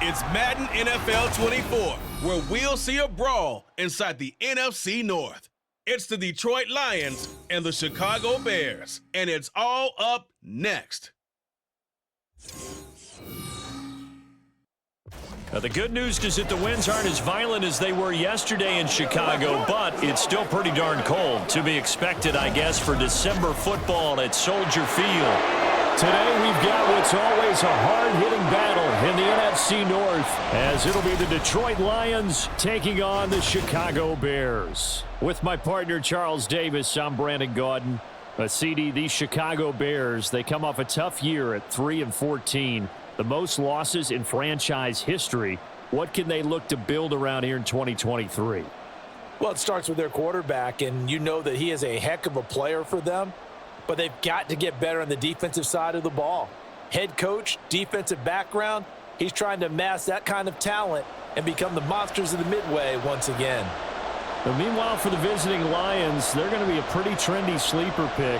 It's Madden NFL 24, where we'll see a brawl inside the NFC North. It's the Detroit Lions and the Chicago Bears, and it's all up next. Now, the good news is that the winds aren't as violent as they were yesterday in Chicago, but it's still pretty darn cold. To be expected, I guess, for December football at Soldier Field. Today we've got what's always a hard-hitting battle in the NFC North, as it'll be the Detroit Lions taking on the Chicago Bears. With my partner Charles Davis, I'm Brandon Gaudin. CD, these Chicago Bears, they come off a tough year at 3-14. The most losses in franchise history. What can they look to build around here in 2023? Well, it starts with their quarterback, and you know that he is a heck of a player for them, but they've got to get better on the defensive side of the ball. Head coach, defensive background, he's trying to amass that kind of talent and become the monsters of the Midway once again. But meanwhile, for the visiting Lions, they're going to be a pretty trendy sleeper pick.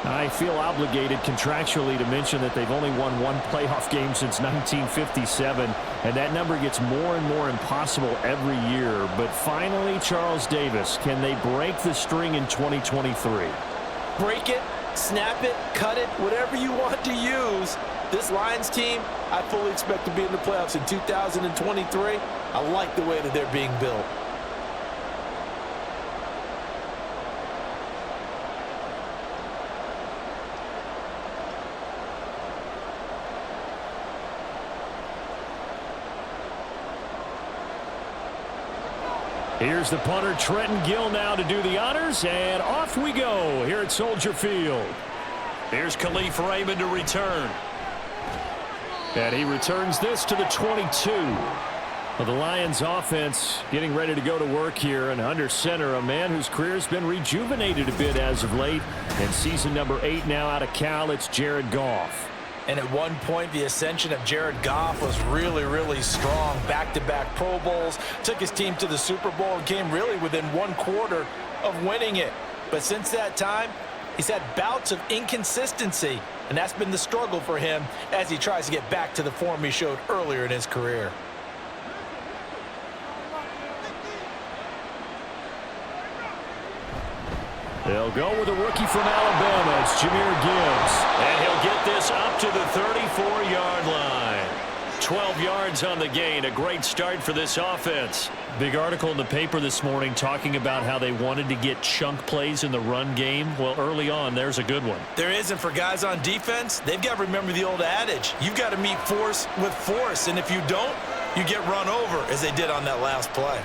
I feel obligated contractually to mention that they've only won one playoff game since 1957, and that number gets more and more impossible every year. But finally, Charles Davis, can they break the string in 2023? Break it, snap it, cut it, whatever you want to use. This Lions team, I fully expect to be in the playoffs in 2023. I like the way that they're being built. Here's the punter, Trenton Gill, now to do the honors, and off we go here at Soldier Field. Here's Khalif Raymond to return. And he returns this to the 22. Well, the Lions offense getting ready to go to work here, and under center, a man whose career has been rejuvenated a bit as of late. And season number 8 now out of Cal, it's Jared Goff. And at one point, the ascension of Jared Goff was really, really strong. Back-to-back Pro Bowls, took his team to the Super Bowl, and came really within one quarter of winning it. But since that time, he's had bouts of inconsistency, and that's been the struggle for him as he tries to get back to the form he showed earlier in his career. They'll go with a rookie from Alabama. It's Jahmyr Gibbs. And he'll get this up to the 34-yard line. 12 yards on the gain. A great start for this offense. Big article in the paper this morning talking about how they wanted to get chunk plays in the run game. Well, early on, there's a good one. There isn't for guys on defense. They've got to remember the old adage. You've got to meet force with force, and if you don't, you get run over, as they did on that last play.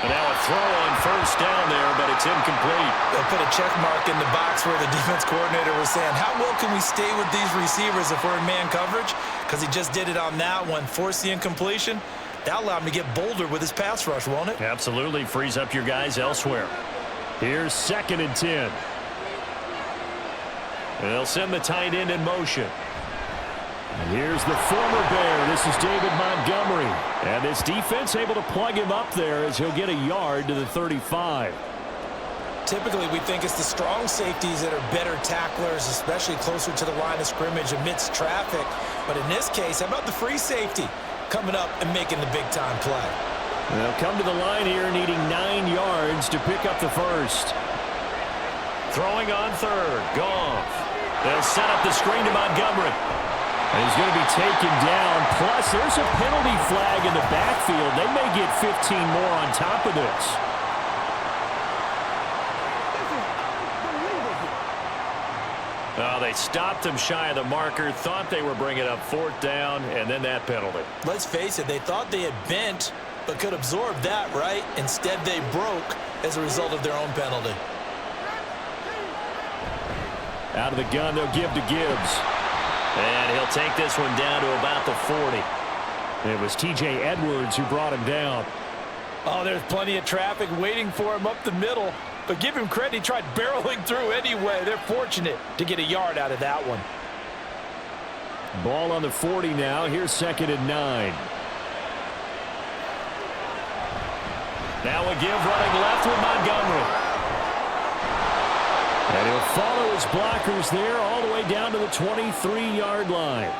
And now a throw on first down there, but it's incomplete. They'll put a check mark in the box where the defense coordinator was saying, how well can we stay with these receivers if we're in man coverage? Because he just did it on that one, forced the incompletion. That'll allow him to get bolder with his pass rush, won't it? Absolutely, frees up your guys elsewhere. Here's 2nd and 10. They'll send the tight end in motion. And here's the former Bear. This is David Montgomery. And this defense able to plug him up there as he'll get a yard to the 35. Typically, we think it's the strong safeties that are better tacklers, especially closer to the line of scrimmage amidst traffic. But in this case, how about the free safety coming up and making the big-time play? They'll come to the line here needing 9 yards to pick up the first. Throwing on third. Goff. They'll set up the screen to Montgomery. And he's going to be taken down. Plus, there's a penalty flag in the backfield. They may get 15 more on top of this. Oh, they stopped him shy of the marker, thought they were bringing up 4th down, and then that penalty. Let's face it, they thought they had bent, but could absorb that, right? Instead, they broke as a result of their own penalty. Out of the gun, they'll give to Gibbs. And he'll take this one down to about the 40. It was T.J. Edwards who brought him down. Oh, there's plenty of traffic waiting for him up the middle. But give him credit, he tried barreling through anyway. They're fortunate to get a yard out of that one. Ball on the 40 now. Here's 2nd and 9. Now a give running left with Montgomery. And he'll follow his blockers there all the way down to the 23-yard line.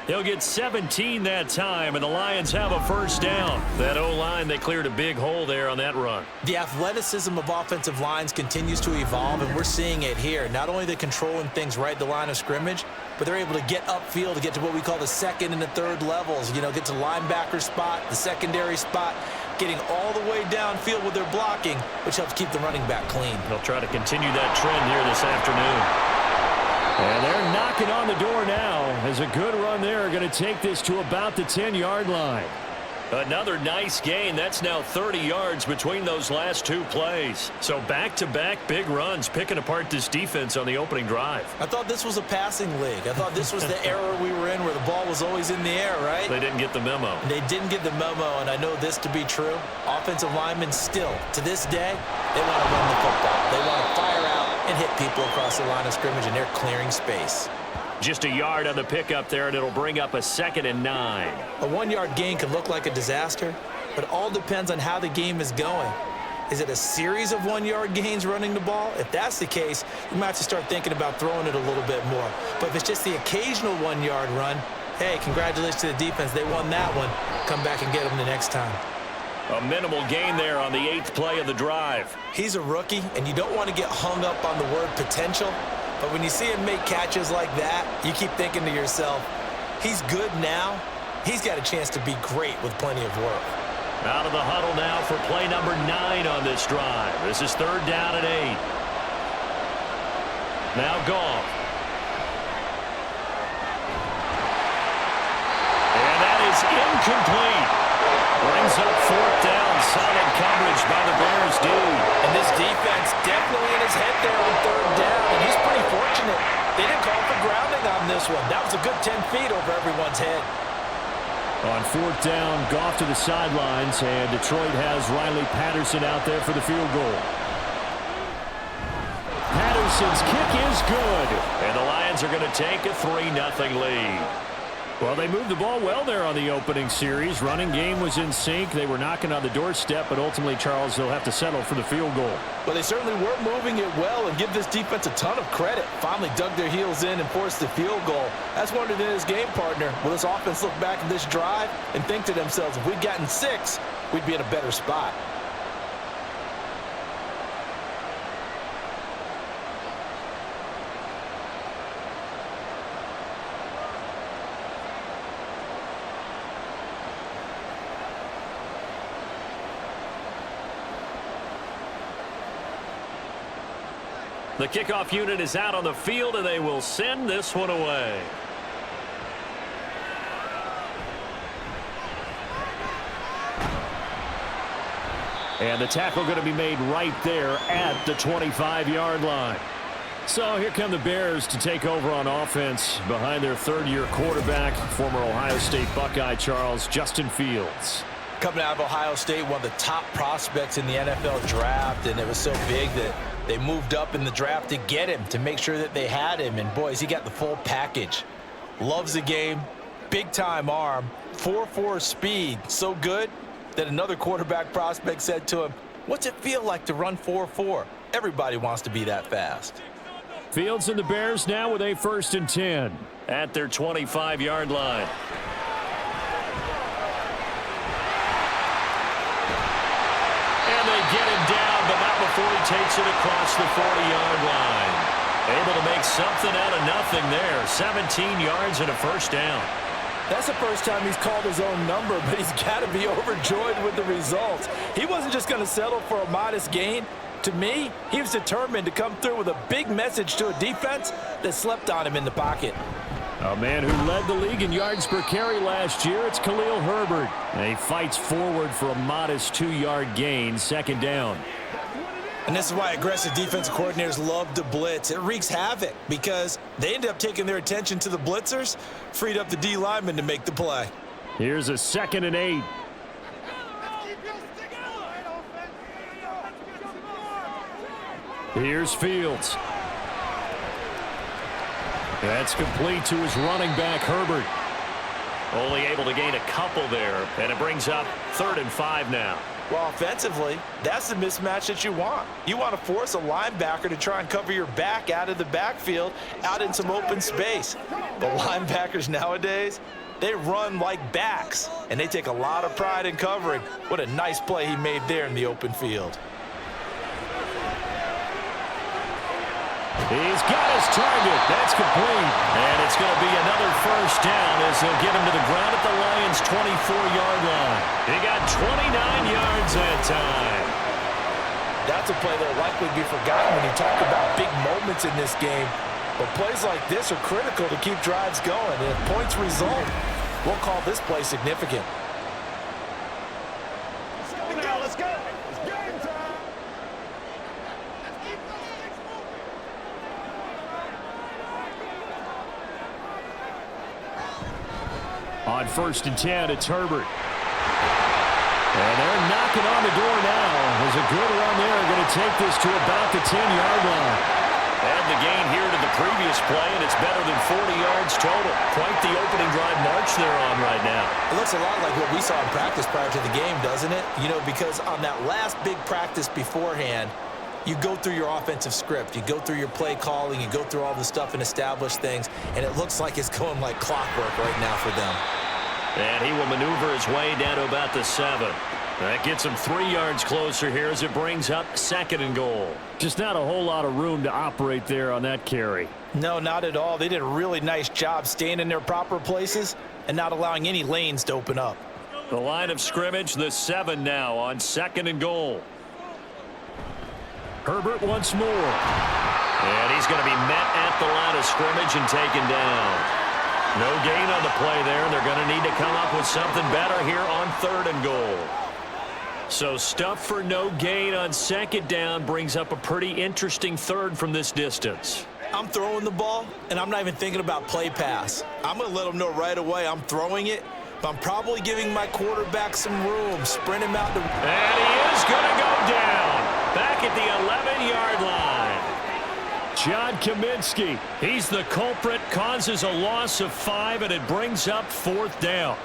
He'll get 17 that time, and the Lions have a first down. That O-line, they cleared a big hole there on that run. The athleticism of offensive lines continues to evolve, and we're seeing it here. Not only are they controlling things right at the line of scrimmage, but they're able to get upfield to get to what we call the second and the third levels. You know, get to linebacker spot, the secondary spot, getting all the way downfield with their blocking, which helps keep the running back clean. They'll try to continue that trend here this afternoon. And they're knocking on the door now as a good run there going to take this to about the 10-yard line. Another nice gain. That's now 30 yards between those last two plays. So back-to-back big runs, picking apart this defense on the opening drive. I thought this was a passing league. I thought this was the era we were in where the ball was always in the air, right? They didn't get the memo. They didn't get the memo, and I know this to be true. Offensive linemen still, to this day, they want to run the football. They want to fire out and hit people across the line of scrimmage, and they're clearing space. Just a yard on the pickup there, and it'll bring up a 2nd and 9. A 1-yard gain can look like a disaster, but it all depends on how the game is going. Is it a series of 1-yard gains running the ball? If that's the case, you might have to start thinking about throwing it a little bit more. But if it's just the occasional 1-yard run, hey, congratulations to the defense. They won that one. Come back and get them the next time. A minimal gain there on the 8th play of the drive. He's a rookie, and you don't want to get hung up on the word potential. But when you see him make catches like that, you keep thinking to yourself, he's good now. He's got a chance to be great with plenty of work. Out of the huddle now for play number 9 on this drive. This is 3rd down and 8. Now Goff. And that is incomplete. Brings up 4th down. Solid coverage by the Bears D. And this defense definitely in his head there on 3rd down. And he's pretty fortunate. They didn't call for grounding on this one. That was a good 10 feet over everyone's head. On 4th down, Goff to the sidelines, and Detroit has Riley Patterson out there for the field goal. Patterson's kick is good. And the Lions are going to take a 3-0 lead. Well, they moved the ball well there on the opening series. Running game was in sync. They were knocking on the doorstep, but ultimately, Charles, they'll have to settle for the field goal. Well, they certainly were moving it well, and give this defense a ton of credit. Finally dug their heels in and forced the field goal. That's wondered in his game partner. Will this offense look back at this drive and think to themselves, if we'd gotten 6, we'd be in a better spot. The kickoff unit is out on the field, and they will send this one away. And the tackle going to be made right there at the 25-yard line. So here come the Bears to take over on offense behind their 3rd-year quarterback, former Ohio State Buckeye Charles, Justin Fields. Coming out of Ohio State, one of the top prospects in the NFL draft, and it was so big that they moved up in the draft to get him, to make sure that they had him. And, boys, he got the full package. Loves the game, big-time arm, 4.4 speed, so good that another quarterback prospect said to him, what's it feel like to run 4.4? Everybody wants to be that fast. Fields and the Bears now with a 1st and 10. At their 25-yard line. And they get him down, but not before he takes it across the 40-yard line. Able to make something out of nothing there. 17 yards and a first down. That's the first time he's called his own number, but he's got to be overjoyed with the results. He wasn't just going to settle for a modest gain. To me, he was determined to come through with a big message to a defense that slept on him in the pocket. A man who led the league in yards per carry last year, it's Khalil Herbert. And he fights forward for a modest 2-yard gain, 2nd down. And this is why aggressive defensive coordinators love to blitz. It wreaks havoc because they end up taking their attention to the blitzers, freed up the D lineman to make the play. Here's a 2nd and 8. Here's Fields. That's complete to his running back, Herbert. Only able to gain a couple there, and it brings up 3rd and 5 now. Well, offensively, that's the mismatch that you want. You want to force a linebacker to try and cover your back out of the backfield, out in some open space. The linebackers nowadays, they run like backs, and they take a lot of pride in covering. What a nice play he made there in the open field. He's got his target. That's complete. And it's going to be another first down as they'll get him to the ground at the Lions' 24-yard line. He got 29 yards that time. That's a play that will likely be forgotten when you talk about big moments in this game. But plays like this are critical to keep drives going. And if points result, we'll call this play significant. Let's go. It's game time. On 1st and 10, it's Herbert. And they're knocking on the door now. There's a good run there. Going to take this to about the 10-yard line. And the gain here to the previous play, and it's better than 40 yards total. Quite the opening drive march they're on right now. It looks a lot like what we saw in practice prior to the game, doesn't it? You know, because on that last big practice beforehand, you go through your offensive script. You go through your play calling. You go through all the stuff and establish things. And it looks like it's going like clockwork right now for them. And he will maneuver his way down to about the 7. That gets him 3 yards closer here as it brings up 2nd and goal. Just not a whole lot of room to operate there on that carry. No, not at all. They did a really nice job staying in their proper places and not allowing any lanes to open up. The line of scrimmage, the 7 now on 2nd and goal. Herbert once more. And he's going to be met at the line of scrimmage and taken down. No gain on the play there. They're going to need to come up with something better here on 3rd and goal. So stuff for no gain on 2nd down brings up a pretty interesting 3rd from this distance. I'm throwing the ball, and I'm not even thinking about play pass. I'm going to let them know right away I'm throwing it, but I'm probably giving my quarterback some room, sprint him out. And he is going to go down back at the 11-yard line. John Kaminsky, he's the culprit, causes a loss of 5, and it brings up 4th down.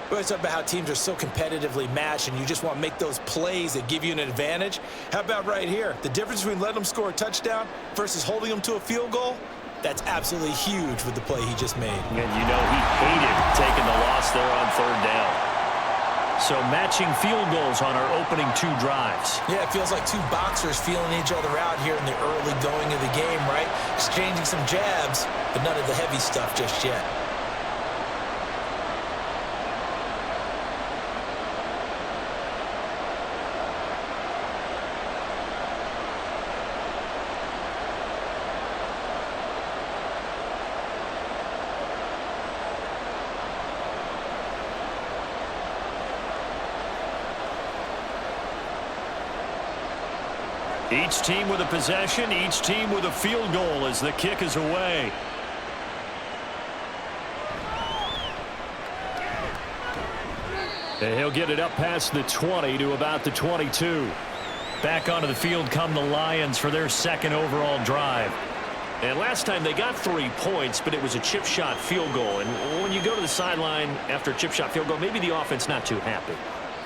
We always talk about how teams are so competitively matched and you just want to make those plays that give you an advantage. How about right here? The difference between letting them score a touchdown versus holding them to a field goal, that's absolutely huge with the play he just made. And you know he hated taking the loss there on 3rd down. So matching field goals on our opening 2 drives. Yeah, it feels like 2 boxers feeling each other out here in the early going of the game, right? Exchanging some jabs, but none of the heavy stuff just yet. Each team with a possession, each team with a field goal as the kick is away. And he'll get it up past the 20 to about the 22. Back onto the field come the Lions for their 2nd overall drive. And last time they got 3 points, but it was a chip shot field goal. And when you go to the sideline after a chip shot field goal, maybe the offense not too happy.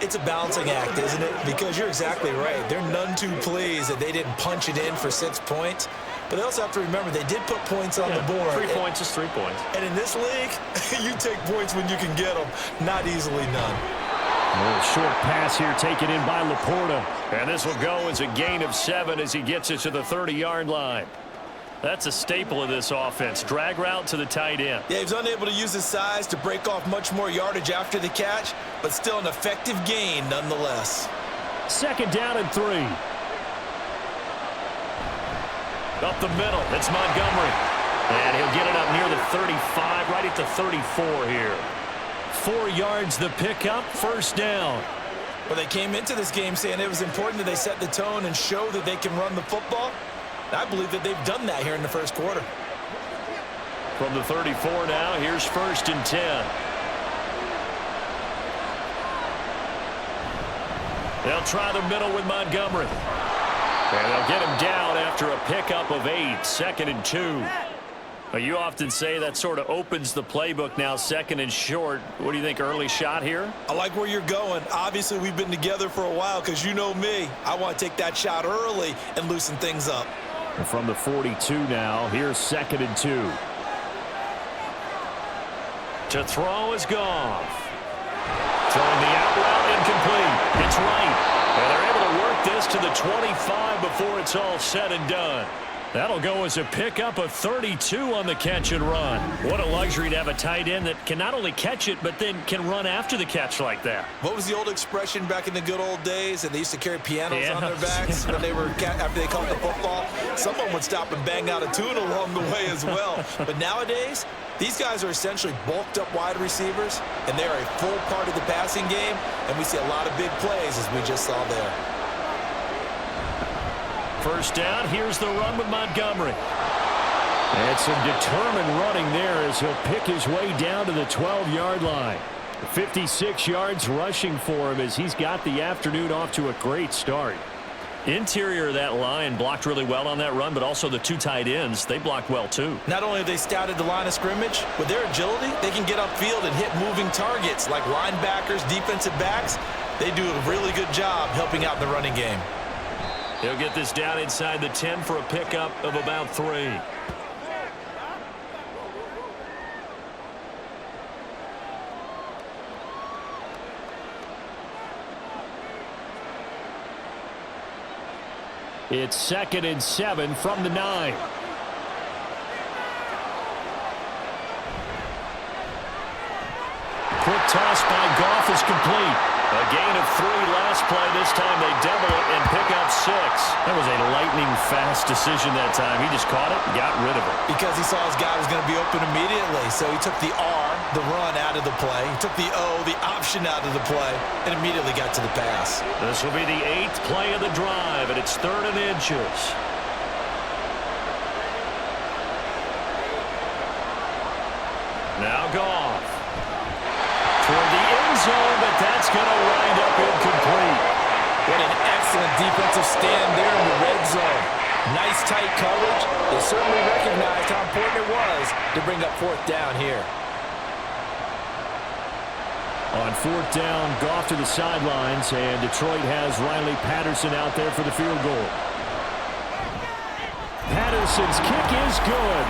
It's a balancing act, isn't it? Because you're exactly right. They're none too pleased that they didn't punch it in for 6 points. But they also have to remember they did put points on the board. 3 points is 3 points. And in this league, you take points when you can get them. Not easily none. A little short pass here taken in by Laporta. And this will go as a gain of 7 as he gets it to the 30-yard line. That's a staple of this offense. Drag route to the tight end. Yeah, he was unable to use his size to break off much more yardage after the catch, but still an effective gain nonetheless. 2nd down and 3. Up the middle, it's Montgomery. And he'll get it up near the 35, right at the 34 here. 4 yards the pickup, 1st down. Well, they came into this game saying it was important that they set the tone and show that they can run the football. I believe that they've done that here in the 1st quarter. From the 34 now, here's 1st and 10. They'll try the middle with Montgomery. And they'll get him down after a pickup of 8, 2nd and 2. Well, you often say that sort of opens the playbook now, 2nd and short. What do you think, early shot here? I like where you're going. Obviously, we've been together for a while because you know me. I want to take that shot early and loosen things up. And from the 42 now, here's 2nd and 2. To throw is Goff. Throwing the out route incomplete. It's right. And they're able to work this to the 25 before it's all said and done. That'll go as a pickup of 32 on the catch and run. What a luxury to have a tight end that can not only catch it, but then can run after the catch like that. What was the old expression back in the good old days? And they used to carry pianos on their backs when they were after they caught the football. Someone would stop and bang out a tune along the way as well. But nowadays, these guys are essentially bulked up wide receivers, and they are a full part of the passing game, and we see a lot of big plays as we just saw there. First down, here's the run with Montgomery. And some determined running there as he'll pick his way down to the 12-yard line. 56 yards rushing for him as he's got the afternoon off to a great start. Interior of that line blocked really well on that run, but also the 2 tight ends, they blocked well too. Not only have they scouted the line of scrimmage, with their agility, they can get upfield and hit moving targets like linebackers, defensive backs. They do a really good job helping out in the running game. He'll get this down inside the 10 for a pickup of about 3. It's 2nd and 7 from the 9. Quick toss by Goff is complete. A gain of 3 last play. This time they double it and pick up 6. That was a lightning-fast decision that time. He just caught it and got rid of it. Because he saw his guy was going to be open immediately. So he took the R, the run, out of the play. He took the O, the option, out of the play, and immediately got to the pass. This will be the 8th play of the drive, and it's 3rd and inches. Now Goff. Toward the end zone, but that's going to wind up incomplete. What an excellent defensive stand there in the red zone. Nice tight coverage. They certainly recognized how important it was to bring up 4th down here. On 4th down, Goff to the sidelines, and Detroit has Riley Patterson out there for the field goal. Patterson's kick is good.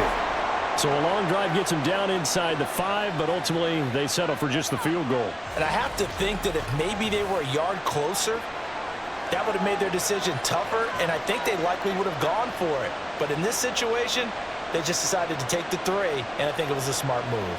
So a long drive gets him down inside the 5, but ultimately they settle for just the field goal. And I have to think that if maybe they were a yard closer, that would have made their decision tougher, and I think they likely would have gone for it. But in this situation, they just decided to take the 3, and I think it was a smart move.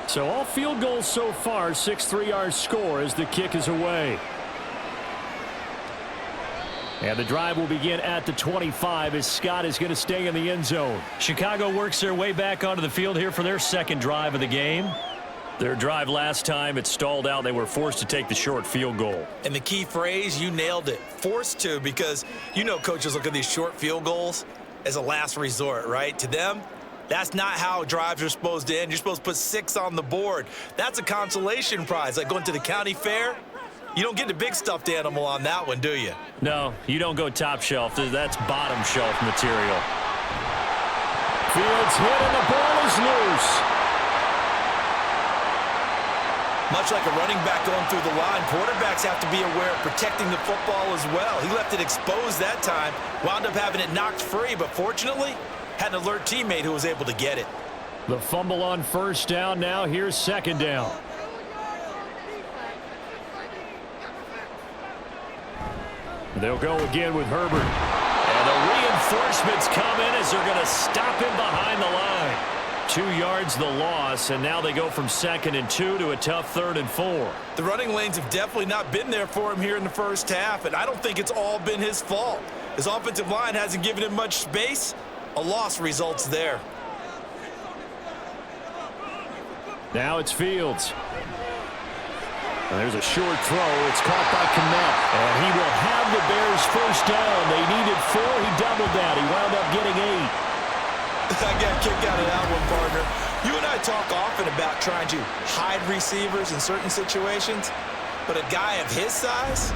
So all field goals so far, 6-3 our score as the kick is away. And the drive will begin at the 25 as Scott is going to stay in the end zone. Chicago works their way back onto the field here for their 2nd drive of the game. Their drive last time, it stalled out. They were forced to take the short field goal. And the key phrase, you nailed it. Forced to, because you know coaches look at these short field goals as a last resort, right? To them, that's not how drives are supposed to end. You're supposed to put 6 on the board. That's a consolation prize, like going to the county fair. You don't get the big stuffed animal on that one, do you? No, you don't go top shelf. That's bottom shelf material. Fields hit and the ball is loose. Much like a running back going through the line, quarterbacks have to be aware of protecting the football as well. He left it exposed that time, wound up having it knocked free, but fortunately, had an alert teammate who was able to get it. The fumble on 1st down. Now here's 2nd down. They'll go again with Herbert. And the reinforcements come in as they're going to stop him behind the line. 2 yards the loss, and now they go from 2nd and 2 to a tough 3rd and 4. The running lanes have definitely not been there for him here in the first half, and I don't think it's all been his fault. His offensive line hasn't given him much space. A loss results there. Now it's Fields. And there's a short throw. It's caught by Kmet. And he will have the Bears 1st down. They needed 4. He doubled that. He wound up getting 8. I got a kick out of that one, partner. You and I talk often about trying to hide receivers in certain situations, but a guy of his size,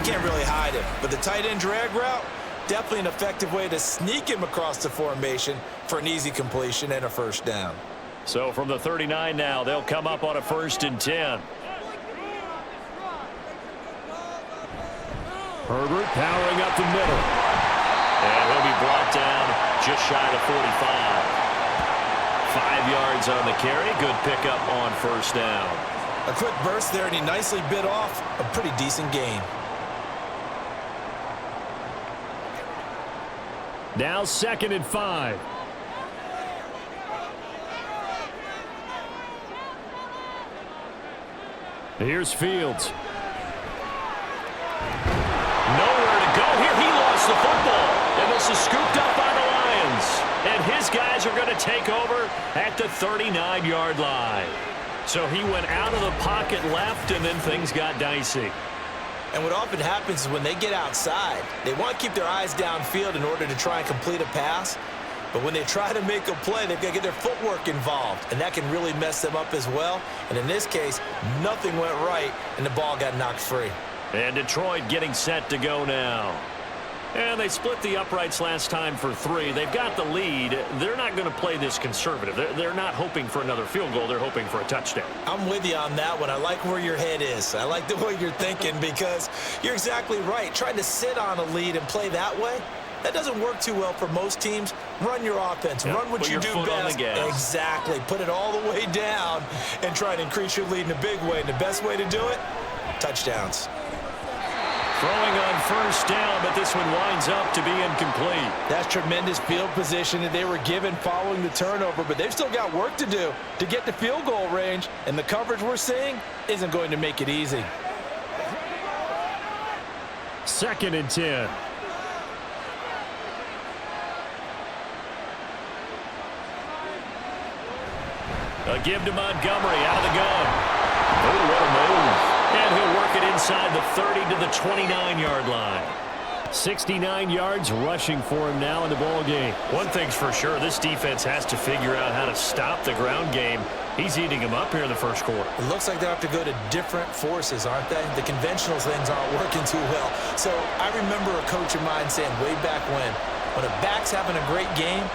can't really hide him. But the tight end drag route, definitely an effective way to sneak him across the formation for an easy completion and a first down. So from the 39 now, they'll come up on a 1st and 10. Herbert powering up the middle. And he'll be brought down just shy of the 45. 5 yards on the carry. Good pickup on first down. A quick burst there, and he nicely bit off a pretty decent gain. Now 2nd and 5. Here's Fields. Nowhere to go here. He lost the football. And this is scooped up by the Lions. And his guys are going to take over at the 39-yard line. So he went out of the pocket left, and then things got dicey. And what often happens is when they get outside, they want to keep their eyes downfield in order to try and complete a pass. But when they try to make a play, they've got to get their footwork involved, and that can really mess them up as well. And in this case, nothing went right, and the ball got knocked free. And Detroit getting set to go now. And they split the uprights last time for 3. They've got the lead. They're not going to play this conservative. They're not hoping for another field goal. They're hoping for a touchdown. I'm with you on that one. I like where your head is. I like the way you're thinking because you're exactly right. Trying to sit on a lead and play that way, that doesn't work too well for most teams. Run your offense. Run what you do best. Exactly. Put it all the way down and try to increase your lead in a big way. And the best way to do it, touchdowns. Throwing on first down, but this one winds up to be incomplete. That's tremendous field position that they were given following the turnover, but they've still got work to do to get to field goal range, and the coverage we're seeing isn't going to make it easy. 2nd and 10. A give to Montgomery out of the gun. Oh, what a move. And he'll work it inside the 30 to the 29-yard line. 69 yards rushing for him now in the ball game. One thing's for sure, this defense has to figure out how to stop the ground game. He's eating him up here in the first quarter. It looks like they have to go to different forces, aren't they? The conventional things aren't working too well. So I remember a coach of mine saying way back when a back's having a great game,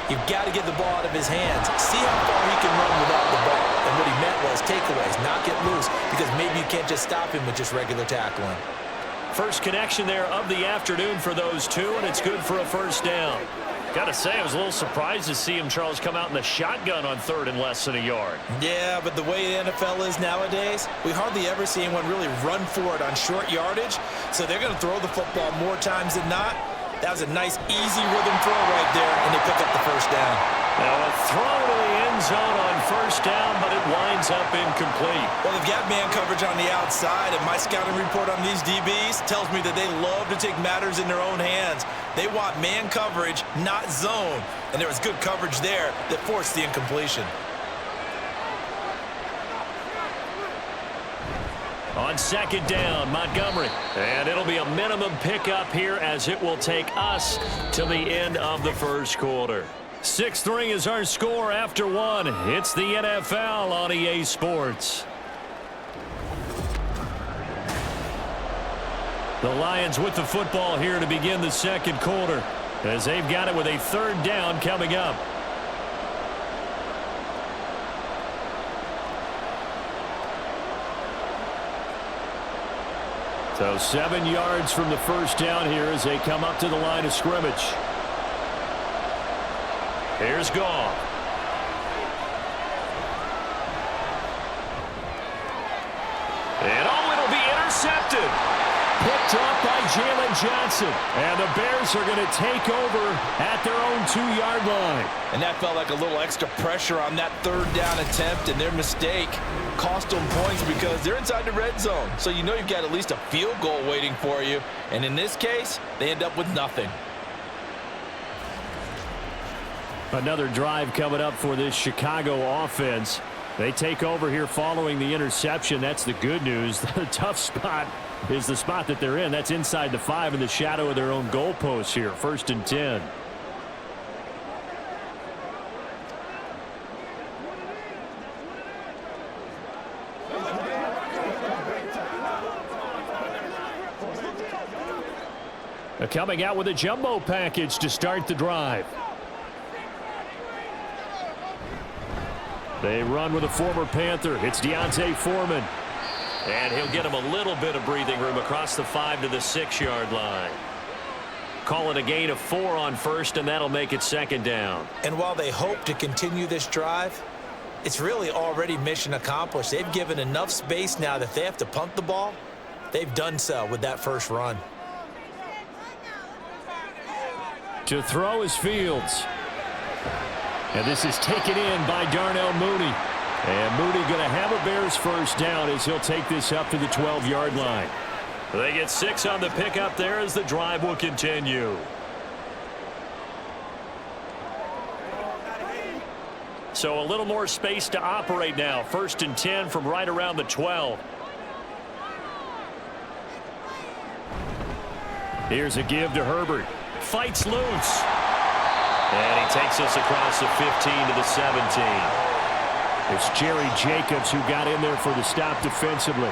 you've got to get the ball out of his hands. See how far he can run without the ball. And what he meant was takeaways, not get loose, because maybe you can't just stop him with just regular tackling. First connection there of the afternoon for those two, and it's good for a first down. Got to say, I was a little surprised to see him, Charles, come out in the shotgun on 3rd and less than a yard. Yeah, but the way the NFL is nowadays, we hardly ever see anyone really run for it on short yardage, so they're going to throw the football more times than not. That was a nice, easy rhythm throw right there, and they pick up the first down. Now a throw to the end zone on first down, but it winds up incomplete. Well, they've got man coverage on the outside, and my scouting report on these DBs tells me that they love to take matters in their own hands. They want man coverage, not zone, and there was good coverage there that forced the incompletion. On 2nd down, Montgomery. And it'll be a minimum pickup here as it will take us to the end of the first quarter. 6-3 is our score after 1. It's the NFL on EA Sports. The Lions with the football here to begin the second quarter as they've got it with a 3rd down coming up. So 7 yards from the first down here as they come up to the line of scrimmage. Here's Goff. And it'll be intercepted. Picked up by Jalen Johnson. And the Bears are going to take over at their own 2-yard line. And that felt like a little extra pressure on that 3rd down attempt, and their mistake cost them points because they're inside the red zone. So you know you've got at least a field goal waiting for you. And in this case, they end up with nothing. Another drive coming up for this Chicago offense. They take over here following the interception. That's the good news. The tough spot is the spot that they're in. That's inside the 5 in the shadow of their own goalpost here. 1st and 10. Coming out with a jumbo package to start the drive. They run with a former Panther. It's D'Onta Foreman. And he'll get him a little bit of breathing room across the 5 to the 6-yard line. Call it a gain of 4 on first, and that'll make it second down. And while they hope to continue this drive, it's really already mission accomplished. They've given enough space now that they have to punt the ball. They've done so with that first run. To throw is Fields. And this is taken in by Darnell Mooney. And Mooney going to have a Bears first down as he'll take this up to the 12-yard line. They get 6 on the pickup there as the drive will continue. So a little more space to operate now. 1st and 10 from right around the 12. Here's a give to Herbert. Fights loose. And he takes us across the 15 to the 17. It's Jerry Jacobs who got in there for the stop defensively.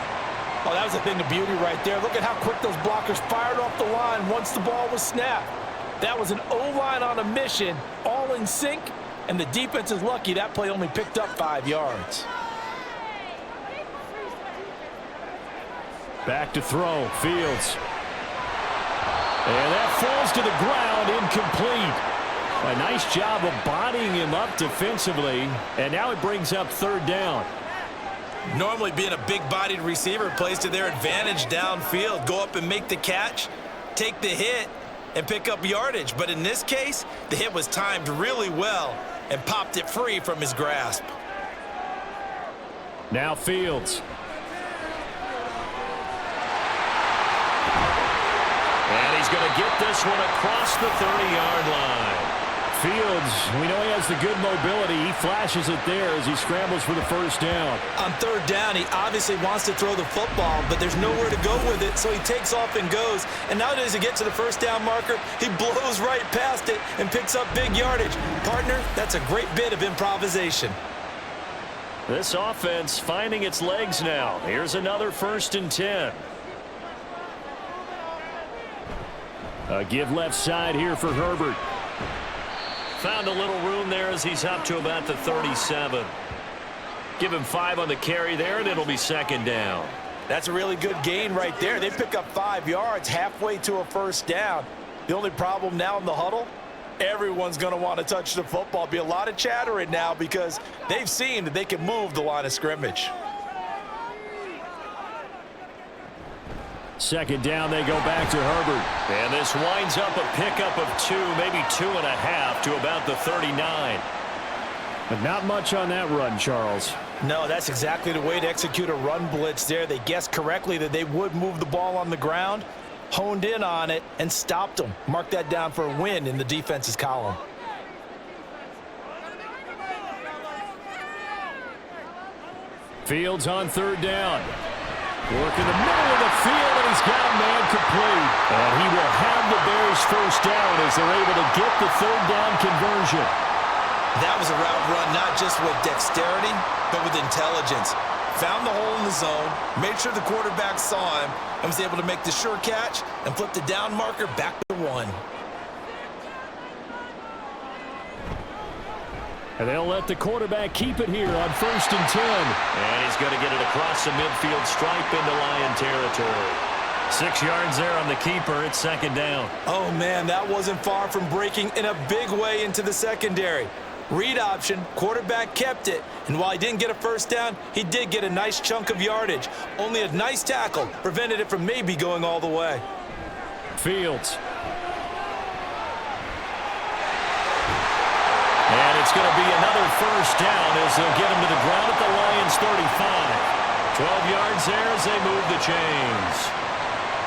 Oh, that was a thing of beauty right there. Look at how quick those blockers fired off the line once the ball was snapped. That was an O-line on a mission, all in sync, and the defense is lucky that play only picked up 5 yards. Back to throw, Fields. And that falls to the ground, incomplete. A nice job of bodying him up defensively, and now it brings up 3rd down. Normally being a big-bodied receiver plays to their advantage downfield. Go up and make the catch, take the hit, and pick up yardage. But in this case, the hit was timed really well and popped it free from his grasp. Now Fields. And he's going to get this one across the 30-yard line. Fields, we know he has the good mobility. He flashes it there as he scrambles for the first down. On 3rd down, he obviously wants to throw the football, but there's nowhere to go with it, so he takes off and goes. And nowadays, he gets to the first down marker, he blows right past it and picks up big yardage. Partner, that's a great bit of improvisation. This offense finding its legs now. Here's another 1st and 10. A give left side here for Herbert. Found a little room there as he's up to about the 37. Give him 5 on the carry there, and it'll be second down. That's a really good gain right there. They pick up 5 yards halfway to a first down. The only problem now in the huddle, everyone's going to want to touch the football. Be a lot of chattering now because they've seen that they can move the line of scrimmage. Second down, they go back to Herbert. And this winds up a pickup of 2, maybe 2.5 to about the 39. But not much on that run, Charles. No, that's exactly the way to execute a run blitz there. They guessed correctly that they would move the ball on the ground, honed in on it, and stopped them. Mark that down for a win in the defense's column. Fields on 3rd down. Work in the middle of the field, and he's got a man complete. And he will have the Bears first down as they're able to get the 3rd down conversion. That was a route run not just with dexterity, but with intelligence. Found the hole in the zone, made sure the quarterback saw him, and was able to make the sure catch and flip the down marker back to 1. And they'll let the quarterback keep it here on 1st and 10. And he's going to get it across the midfield stripe into Lion territory. 6 yards there on the keeper. It's second down. Oh, man, that wasn't far from breaking in a big way into the secondary. Read option, quarterback kept it, and while he didn't get a first down, he did get a nice chunk of yardage. Only a nice tackle prevented it from maybe going all the way. Fields. And it's going to be another first down as they'll get him to the ground at the Lions' 35. 12 yards there as they move the chains.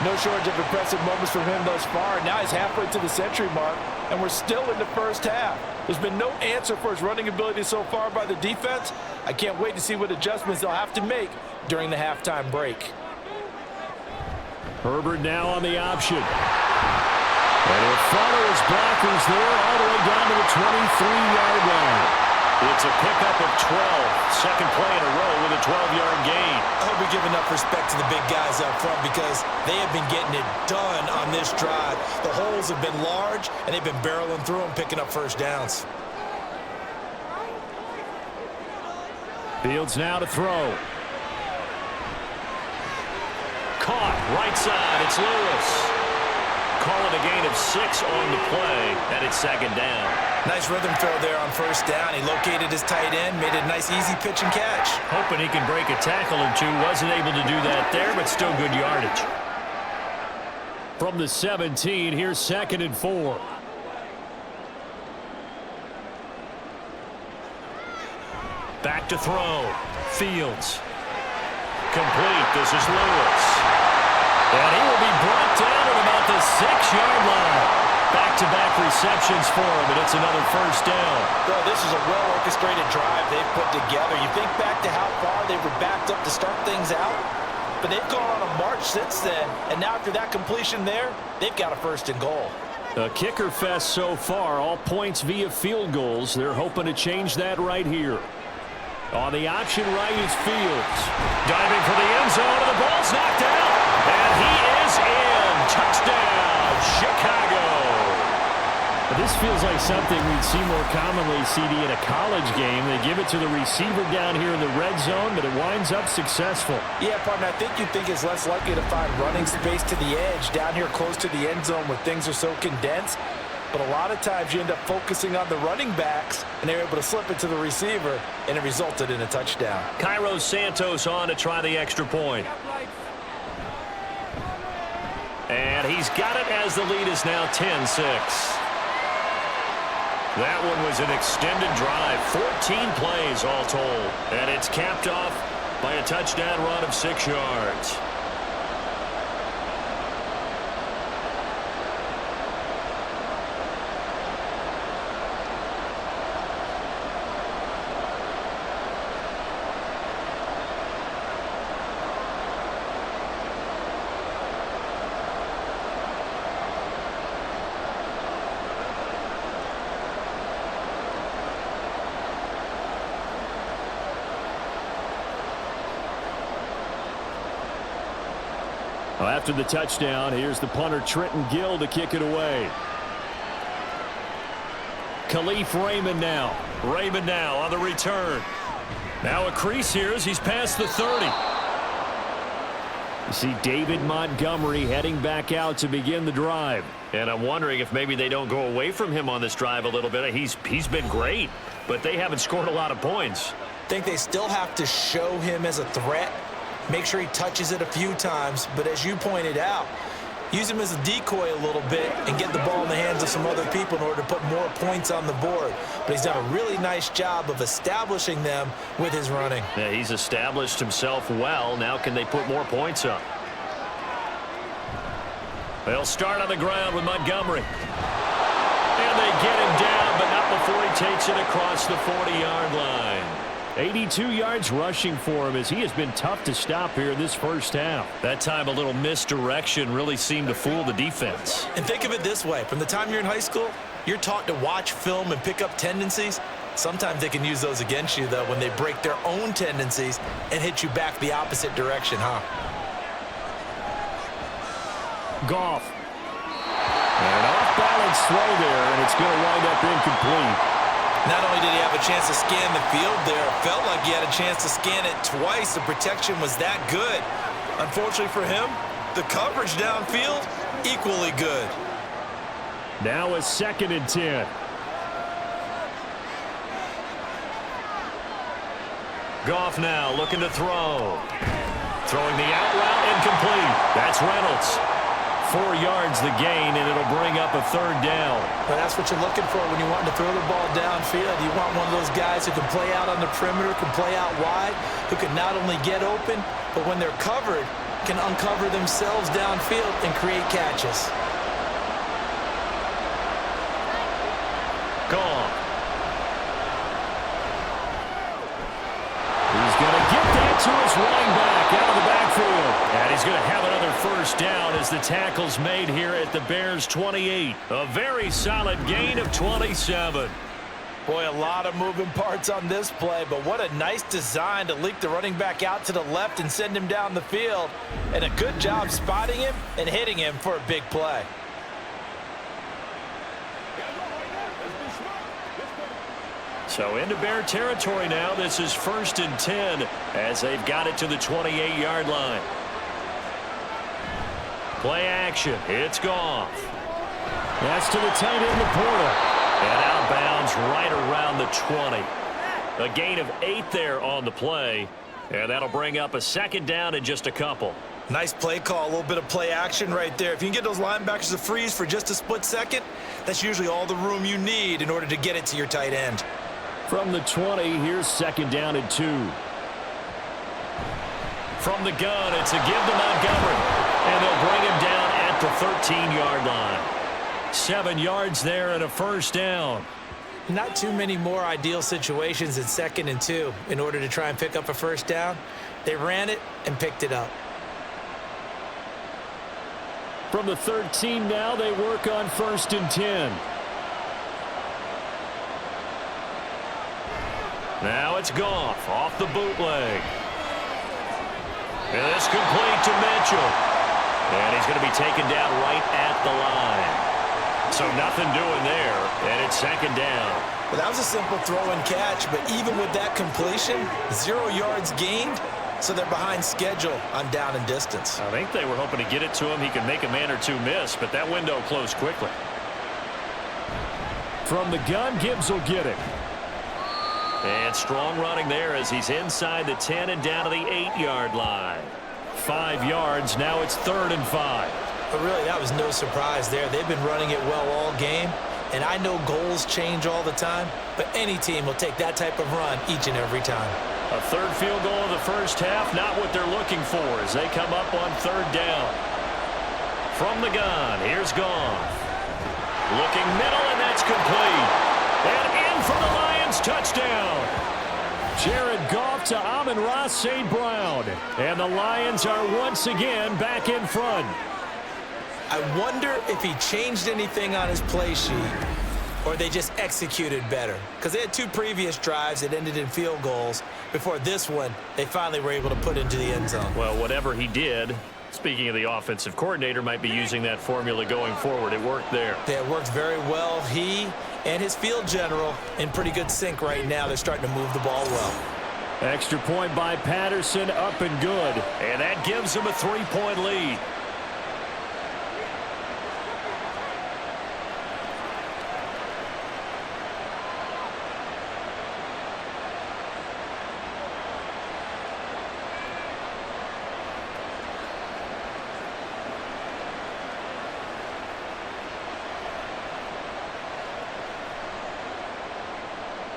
No shortage of impressive moments from him thus far. Now he's halfway to the century mark, and we're still in the first half. There's been no answer for his running ability so far by the defense. I can't wait to see what adjustments they'll have to make during the halftime break. Herbert now on the option. And he'll follow his blockers there all the way down to the 23-yard line. It's a pickup of 12. Second play in a row with a 12-yard gain. I hope we give enough respect to the big guys up front because they have been getting it done on this drive. The holes have been large, and they've been barreling through them, picking up first downs. Fields now to throw. Caught right side. It's Lewis. Calling a gain of 6 on the play, and it's second down. Nice rhythm throw there on first down. He located his tight end, made it a nice easy pitch and catch. Hoping he can break a tackle or two. Wasn't able to do that there, but still good yardage. From the 17, here's 2nd and 4. Back to throw. Fields. Complete. This is Lewis. And he will be brought down at about the 6-yard line. Back-to-back receptions for him, and it's another first down. Well, this is a well-orchestrated drive they've put together. You think back to how far they were backed up to start things out, but they've gone on a march since then, and now after that completion there, they've got a 1st and goal. A kicker fest so far, all points via field goals. They're hoping to change that right here. On the option right is Fields. Diving for the end zone, and the ball's knocked out. And he is in. Touchdown, Chicago. This feels like something we'd see more commonly, CD, in a college game. They give it to the receiver down here in the red zone, but it winds up successful. Yeah, partner, I think you'd think it's less likely to find running space to the edge down here close to the end zone where things are so condensed. But a lot of times you end up focusing on the running backs, and they're able to slip it to the receiver, and it resulted in a touchdown. Cairo Santos on to try the extra point. And he's got it as the lead is now 10-6. That one was an extended drive, 14 plays all told. And it's capped off by a touchdown run of 6 yards. Well, after the touchdown, here's the punter Trenton Gill to kick it away. Khalif Raymond now. Raymond now on the return. Now a crease here as he's past the 30. You see David Montgomery heading back out to begin the drive. And I'm wondering if maybe they don't go away from him on this drive a little bit. He's been great, but they haven't scored a lot of points. I think they still have to show him as a threat. Make sure he touches it a few times, but as you pointed out, use him as a decoy a little bit and get the ball in the hands of some other people in order to put more points on the board. But he's done a really nice job of establishing them with his running. Yeah, he's established himself well. Now can they put more points up? They'll start on the ground with Montgomery. And they get him down, but not before he takes it across the 40-yard line. 82 yards rushing for him as he has been tough to stop here in this first half. That time a little misdirection really seemed to fool the defense. And think of it this way. From the time you're in high school, you're taught to watch film and pick up tendencies. Sometimes they can use those against you, though, when they break their own tendencies and hit you back the opposite direction, huh? Goff. An off-balance throw there, and it's going to wind up incomplete. Not only did he have a chance to scan the field there, it felt like he had a chance to scan it twice. The protection was that good. Unfortunately for him, the coverage downfield, equally good. Now a 2nd and 10. Goff now looking to throw. Throwing the out route incomplete. That's Reynolds. 4 yards the gain, and it'll bring up a 3rd down. But that's what you're looking for when you want to throw the ball downfield. You want one of those guys who can play out on the perimeter, can play out wide, who can not only get open, but when they're covered, can uncover themselves downfield and create catches. Gone. He's going to get that to his running back out of the backfield. And he's going to have another first down as the tackle's made here at the Bears' 28. A very solid gain of 27. Boy, a lot of moving parts on this play, but what a nice design to leak the running back out to the left and send him down the field. And a good job spotting him and hitting him for a big play. So into Bear territory now. This is 1st and 10 as they've got it to the 28-yard line. Play action. It's Goff. That's to the tight end, Laporta. And outbounds right around the 20. A gain of 8 there on the play. And that'll bring up a 2nd down in just a couple. Nice play call, a little bit of play action right there. If you can get those linebackers to freeze for just a split second, that's usually all the room you need in order to get it to your tight end. From the 20, here's 2nd down and 2. From the gun, it's a give to Montgomery. And they'll bring him down at the 13-yard line. 7 yards there and a 1st down. Not too many more ideal situations in 2nd and 2 in order to try and pick up a 1st down. They ran it and picked it up. From the 13 now, they work on 1st and 10. Now it's Goff off the bootleg. And this complete to Mitchell. And he's going to be taken down right at the line. So nothing doing there, and it's 2nd down. Well, that was a simple throw and catch, but even with that completion, 0 yards gained, so they're behind schedule on down and distance. I think they were hoping to get it to him. He could make a man or two miss, but that window closed quickly. From the gun, Gibbs will get it. And strong running there as he's inside the 10 and down to the 8-yard line. 5 yards, now it's 3rd and 5. But really, that was no surprise there. They've been running it well all game, and I know goals change all the time, but any team will take that type of run each and every time. A 3rd field goal in the 1st half, not what they're looking for as they come up on 3rd down. From the gun, here's Goff. Looking middle, and that's complete. And in for the Lions, touchdown. Jared Goff to Amon-Ra St. Brown. And the Lions are once again back in front. I wonder if he changed anything on his play sheet or they just executed better. Because they had 2 previous drives that ended in field goals. Before this one, they finally were able to put into the end zone. Well, whatever he did, speaking of the offensive coordinator, might be using that formula going forward. It worked there. Yeah, it worked very well. He and his field general in pretty good sync right now. They're starting to move the ball well. Extra point by Patterson, up and good. And that gives him a 3-point lead.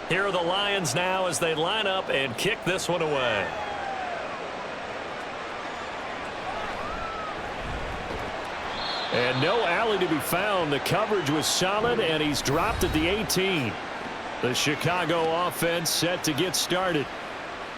Here are the Lions now as they line up and kick this one away. And no alley to be found. The coverage was solid, and he's dropped at the 18. The Chicago offense set to get started.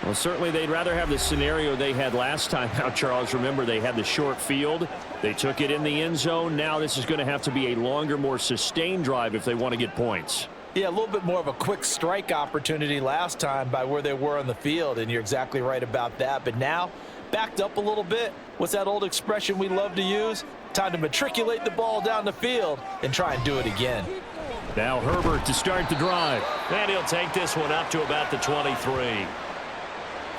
Well, certainly they'd rather have the scenario they had last time out, Charles. Remember, they had the short field. They took it in the end zone. Now this is going to have to be a longer, more sustained drive if they want to get points. Yeah, a little bit more of a quick strike opportunity last time by where they were on the field, and you're exactly right about that. But now, backed up a little bit. What's that old expression we love to use? Time to matriculate the ball down the field and try and do it again. Now Herbert to start the drive. And he'll take this one up to about the 23.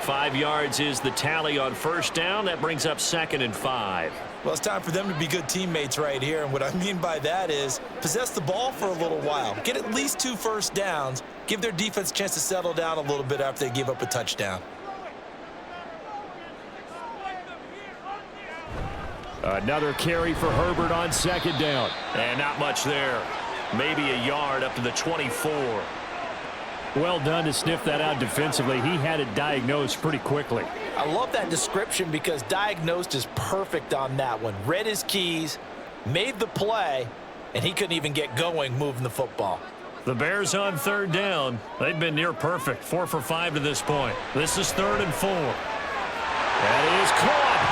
5 yards is the tally on 1st down. That brings up 2nd and 5. Well, it's time for them to be good teammates right here. And what I mean by that is possess the ball for a little while. Get at least 2 first downs. Give their defense a chance to settle down a little bit after they give up a touchdown. Another carry for Herbert on 2nd down. And not much there. Maybe a yard up to the 24. Well done to sniff that out defensively. He had it diagnosed pretty quickly. I love that description because diagnosed is perfect on that one. Read his keys, made the play, and he couldn't even get going moving the football. The Bears on 3rd down. They've been near perfect. 4 for 5 to this point. This is 3rd and 4. That is caught.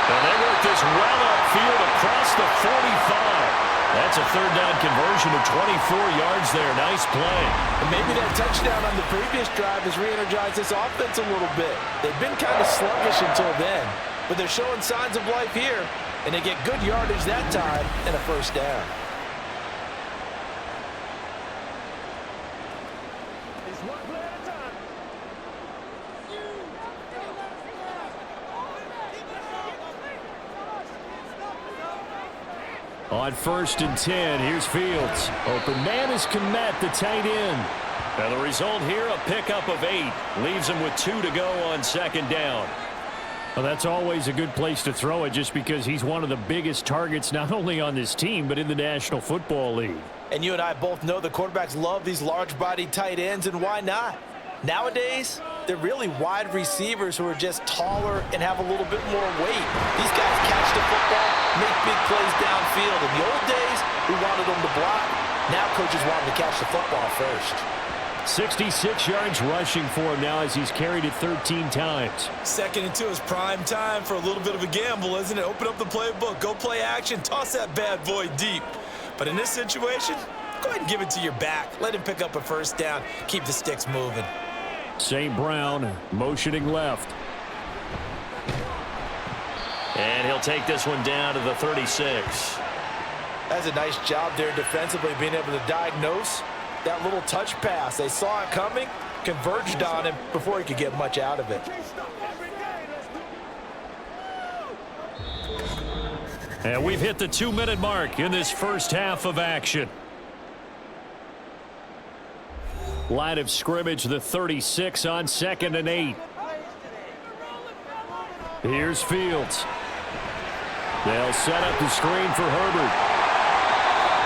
And they work this well upfield across the 45. That's That's a third down conversion of 24 yards there. Nice play. And maybe that touchdown on the previous drive has re-energized this offense a little bit. They've been kind of sluggish until then, but they're showing signs of life here, and they get good yardage that time and a first down. It's one play at a time. On 1st and 10, here's Fields. Open man is Kmet, the tight end. Now the result here, a pickup of 8. Leaves him with 2 to go on 2nd down. Well, that's always a good place to throw it just because he's one of the biggest targets not only on this team but in the National Football League. And you and I both know the quarterbacks love these large-bodied tight ends, and why not? Nowadays, they're really wide receivers who are just taller and have a little bit more weight. These guys catch the football, make big plays downfield. In the old days, we wanted them to block. Now coaches want them to catch the football first. 66 yards rushing for him now as he's carried it 13 times. 2nd and 2 is prime time for a little bit of a gamble, isn't it? Open up the playbook, go play action, toss that bad boy deep. But in this situation, go ahead and give it to your back. Let him pick up a first down. Keep the sticks moving. St. Brown motioning left. And he'll take this one down to the 36. That's a nice job there defensively, being able to diagnose that little touch pass. They saw it coming, converged on him before he could get much out of it. And we've hit the 2-minute mark in this first half of action. Line of scrimmage, the 36 on 2nd and 8. Here's Fields. They'll set up the screen for Herbert.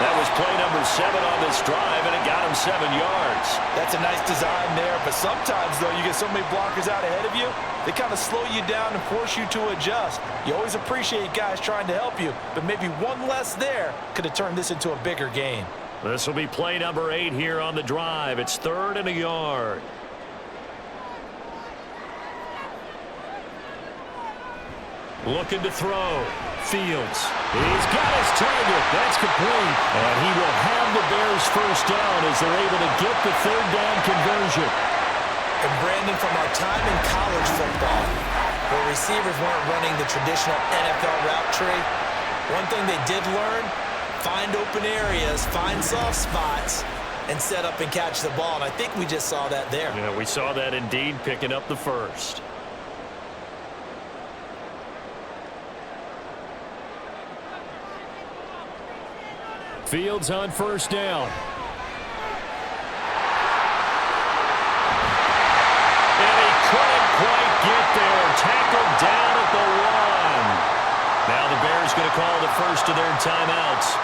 That was play number 7 on this drive, and it got him 7 yards. That's a nice design there, but sometimes, though, you get so many blockers out ahead of you, they kind of slow you down and force you to adjust. You always appreciate guys trying to help you, but maybe one less there could have turned this into a bigger gain. This will be play number 8 here on the drive. It's 3rd and a yard. Looking to throw. Fields. He's got his target. That's complete. And he will have the Bears first down as they're able to get the 3rd down conversion. And Brandon, from our time in college football, where receivers weren't running the traditional NFL route tree, one thing they did learn, find open areas, find soft spots, and set up and catch the ball. And I think we just saw that there. Yeah, we saw that indeed, picking up the first. Fields on 1st down. And he couldn't quite get there. Tackled down at the 1. Now the Bears going to call the first of their timeouts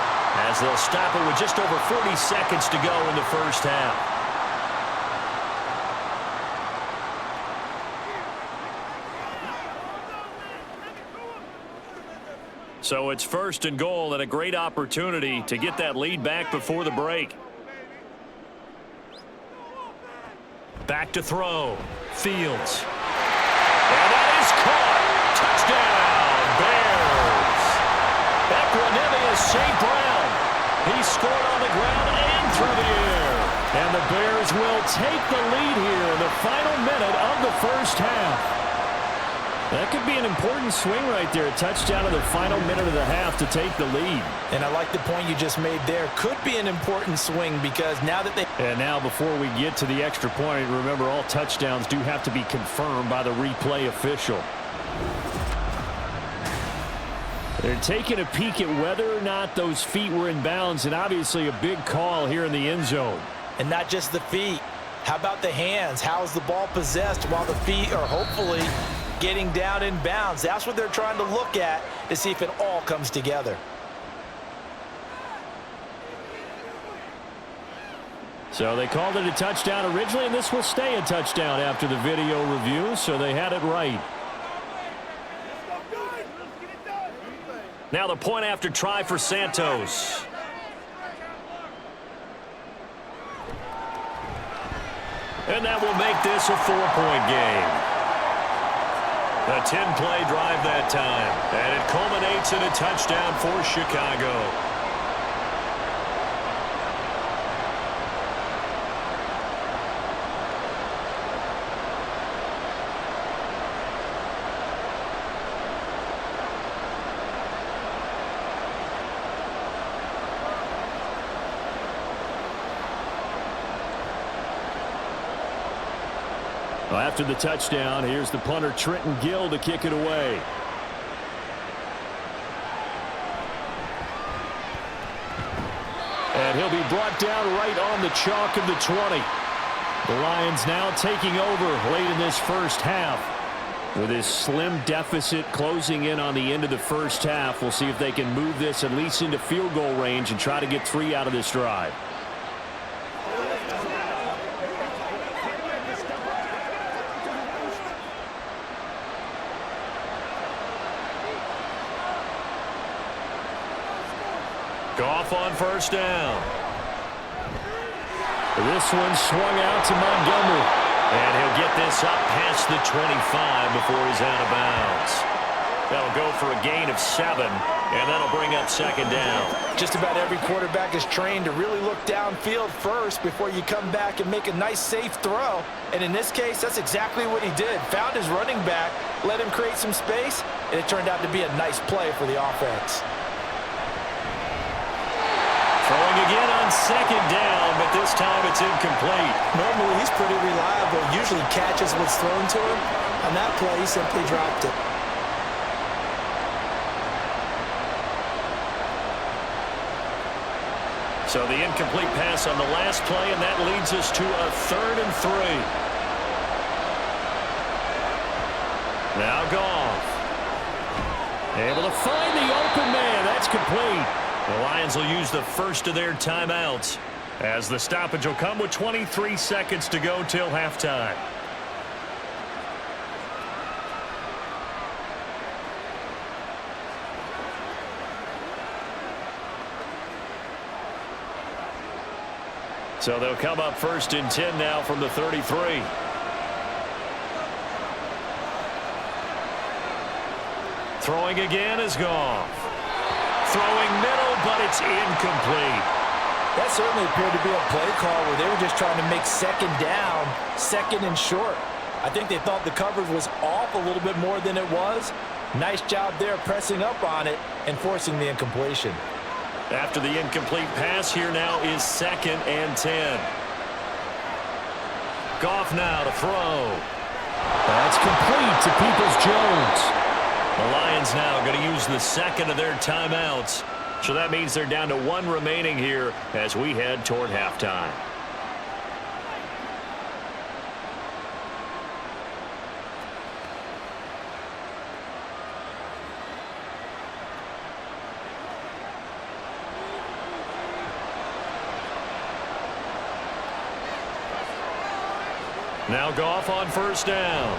as they'll stop it with just over 40 seconds to go in the first half. So it's 1st and goal and a great opportunity to get that lead back before the break. Back to throw. Fields. And that is caught. Touchdown, Bears. Equanimeous St. Brown. He scored on the ground and through the air. And the Bears will take the lead here in the final minute of the first half. That could be an important swing right there. A touchdown in the final minute of the half to take the lead. And I like the point you just made there. Could be an important swing because now that they... And now before we get to the extra point, remember all touchdowns do have to be confirmed by the replay official. They're taking a peek at whether or not those feet were in bounds, and obviously a big call here in the end zone. And not just the feet. How about the hands? How is the ball possessed while the feet are hopefully getting down in bounds? That's what they're trying to look at to see if it all comes together. So they called it a touchdown originally, and this will stay a touchdown after the video review, so they had it right. Now the point after try for Santos. And that will make this a 4-point game. A 10-play drive that time, and it culminates in a touchdown for Chicago. Well, after the touchdown, here's the punter Trenton Gill to kick it away. And he'll be brought down right on the chalk of the 20. The Lions now taking over late in this first half. With this slim deficit closing in on the end of the first half, we'll see if they can move this at least into field goal range and try to get 3 out of this drive. Goff on first down. This one swung out to Montgomery. And he'll get this up past the 25 before he's out of bounds. That'll go for a gain of 7, and that'll bring up second down. Just about every quarterback is trained to really look downfield first before you come back and make a nice, safe throw. And in this case, that's exactly what he did. Found his running back, let him create some space, and it turned out to be a nice play for the offense. Throwing again on second down, but this time it's incomplete. Normally, he's pretty reliable. Usually catches what's thrown to him. On that play, he simply dropped it. So the incomplete pass on the last play, and that leads us to a 3rd and 3. Now Goff. Able to find the open man. That's complete. The Lions will use the first of their timeouts as the stoppage will come with 23 seconds to go till halftime. So they'll come up 1st and 10 now from the 33. Throwing again is Goff. Throwing middle, but it's incomplete. That certainly appeared to be a play call where they were just trying to make second down, 2nd and short. I think they thought the coverage was off a little bit more than it was. Nice job there pressing up on it and forcing the incompletion. After the incomplete pass, here now is 2nd and 10. Goff now to throw. That's complete to Peoples-Jones. The Lions now going to use the 2nd of their timeouts. So that means they're down to 1 remaining here as we head toward halftime. Now Goff on first down.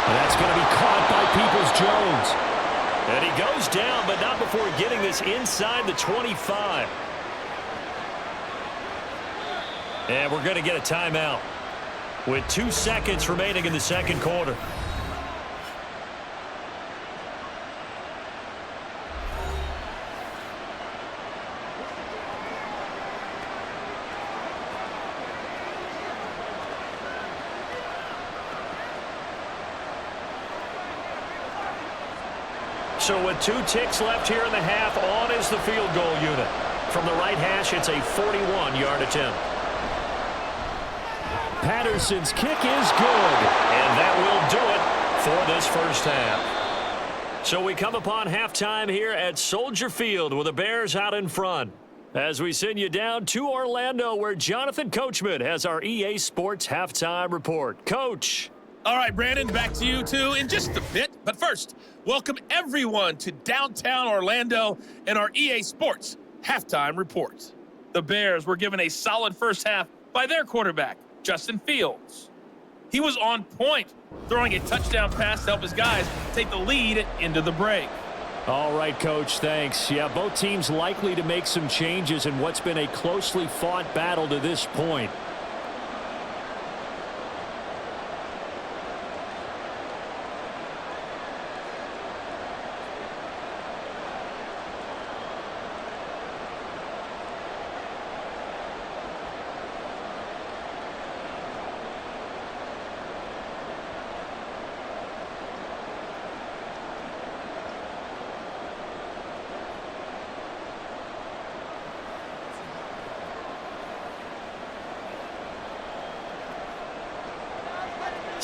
And that's going to be caught by Peoples-Jones. And he goes down, but not before getting this inside the 25. And we're going to get a timeout with 2 seconds remaining in the second quarter. So with 2 ticks left here in the half, on is the field goal unit. From the right hash, it's a 41-yard attempt. Patterson's kick is good. And that will do it for this first half. So we come upon halftime here at Soldier Field with the Bears out in front. As we send you down to Orlando, where Jonathan Coachman has our EA Sports halftime report. Coach. All right, Brandon, back to you, too, in just a bit. But first, welcome everyone to downtown Orlando and our EA Sports halftime report. The Bears were given a solid first half by their quarterback, Justin Fields. He was on point, throwing a touchdown pass to help his guys take the lead into the break. All right, Coach, thanks. Yeah, both teams likely to make some changes in what's been a closely fought battle to this point.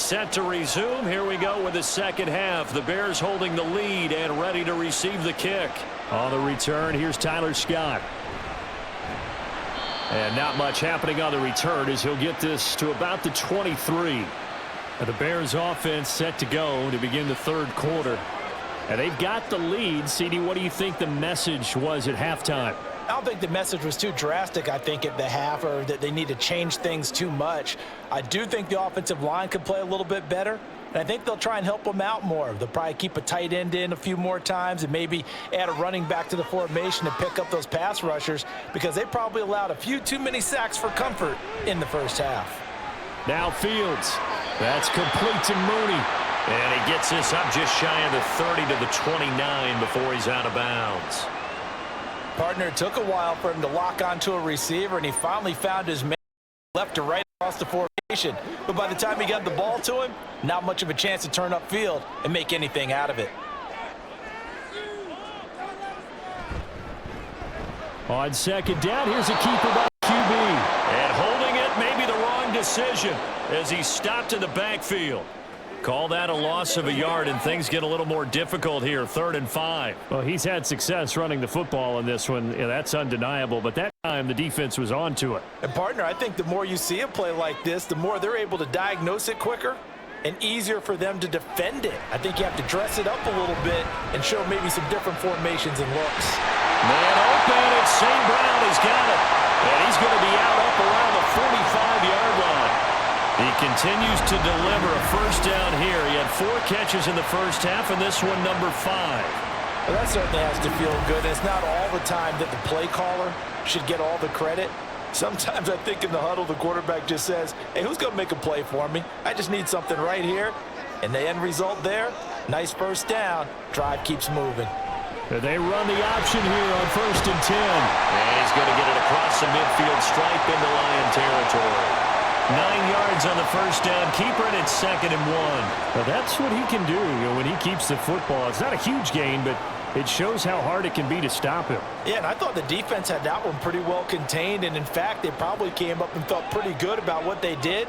Set to resume. Here we go with the second half. The Bears holding the lead and ready to receive the kick. On the return, here's Tyler Scott. And not much happening on the return as he'll get this to about the 23. The Bears offense set to go to begin the third quarter. And they've got the lead. CD, what do you think the message was at halftime? I don't think the message was too drastic, I think, at the half, or that they need to change things too much. I do think the offensive line could play a little bit better, and I think they'll try and help them out more. They'll probably keep a tight end in a few more times and maybe add a running back to the formation to pick up those pass rushers, because they probably allowed a few too many sacks for comfort in the first half. Now Fields. That's complete to Mooney. And he gets this up just shy of the 30 to the 29 before he's out of bounds. Partner, it took a while for him to lock onto a receiver, and he finally found his man left to right across the formation. But by the time he got the ball to him, not much of a chance to turn upfield and make anything out of it. On second down, here's a keeper by QB. And holding it, maybe the wrong decision as he stopped in the backfield. Call that a loss of a yard, and things get a little more difficult here, 3rd and 5. Well, he's had success running the football in this one. Yeah, that's undeniable, but that time the defense was on to it. And, partner, I think the more you see a play like this, the more they're able to diagnose it quicker and easier for them to defend it. I think you have to dress it up a little bit and show maybe some different formations and looks. Man open, and St. Brown has got it. And he's going to be out up around the 45-yard line. He continues to deliver a first down here. He had 4 catches in the first half, and this one number 5. Well, that certainly has to feel good. It's not all the time that the play caller should get all the credit. Sometimes I think in the huddle, the quarterback just says, hey, who's going to make a play for me? I just need something right here. And the end result there, nice first down. Drive keeps moving. They run the option here on 1st and 10. And he's going to get it across the midfield stripe into Lion territory. 9 yards on the first down. Keeper, and it's 2nd and 1. Well, that's what he can do, when he keeps the football. It's not a huge gain, but it shows how hard it can be to stop him. Yeah, and I thought the defense had that one pretty well contained, and in fact, they probably came up and felt pretty good about what they did.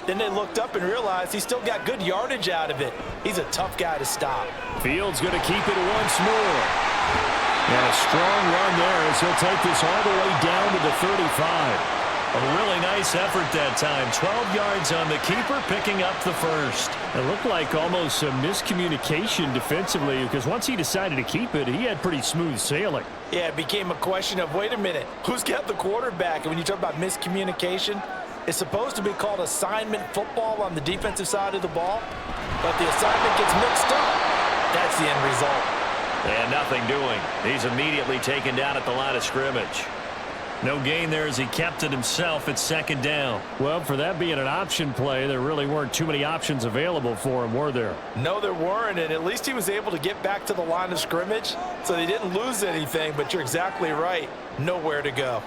Then they looked up and realized he still got good yardage out of it. He's a tough guy to stop. Fields going to keep it once more. And a strong run there as he'll take this all the way down to the 35. A really nice effort that time. 12 yards on the keeper, picking up the first. It looked like almost a miscommunication defensively, because once he decided to keep it, he had pretty smooth sailing. Yeah, it became a question of, wait a minute, who's got the quarterback? And when you talk about miscommunication, it's supposed to be called assignment football on the defensive side of the ball, but the assignment gets mixed up. That's the end result. And nothing doing. He's immediately taken down at the line of scrimmage. No gain there as he kept it himself at 2nd down. Well, for that being an option play, there really weren't too many options available for him, were there? No, there weren't, and at least he was able to get back to the line of scrimmage, so they didn't lose anything, but you're exactly right. Nowhere to go.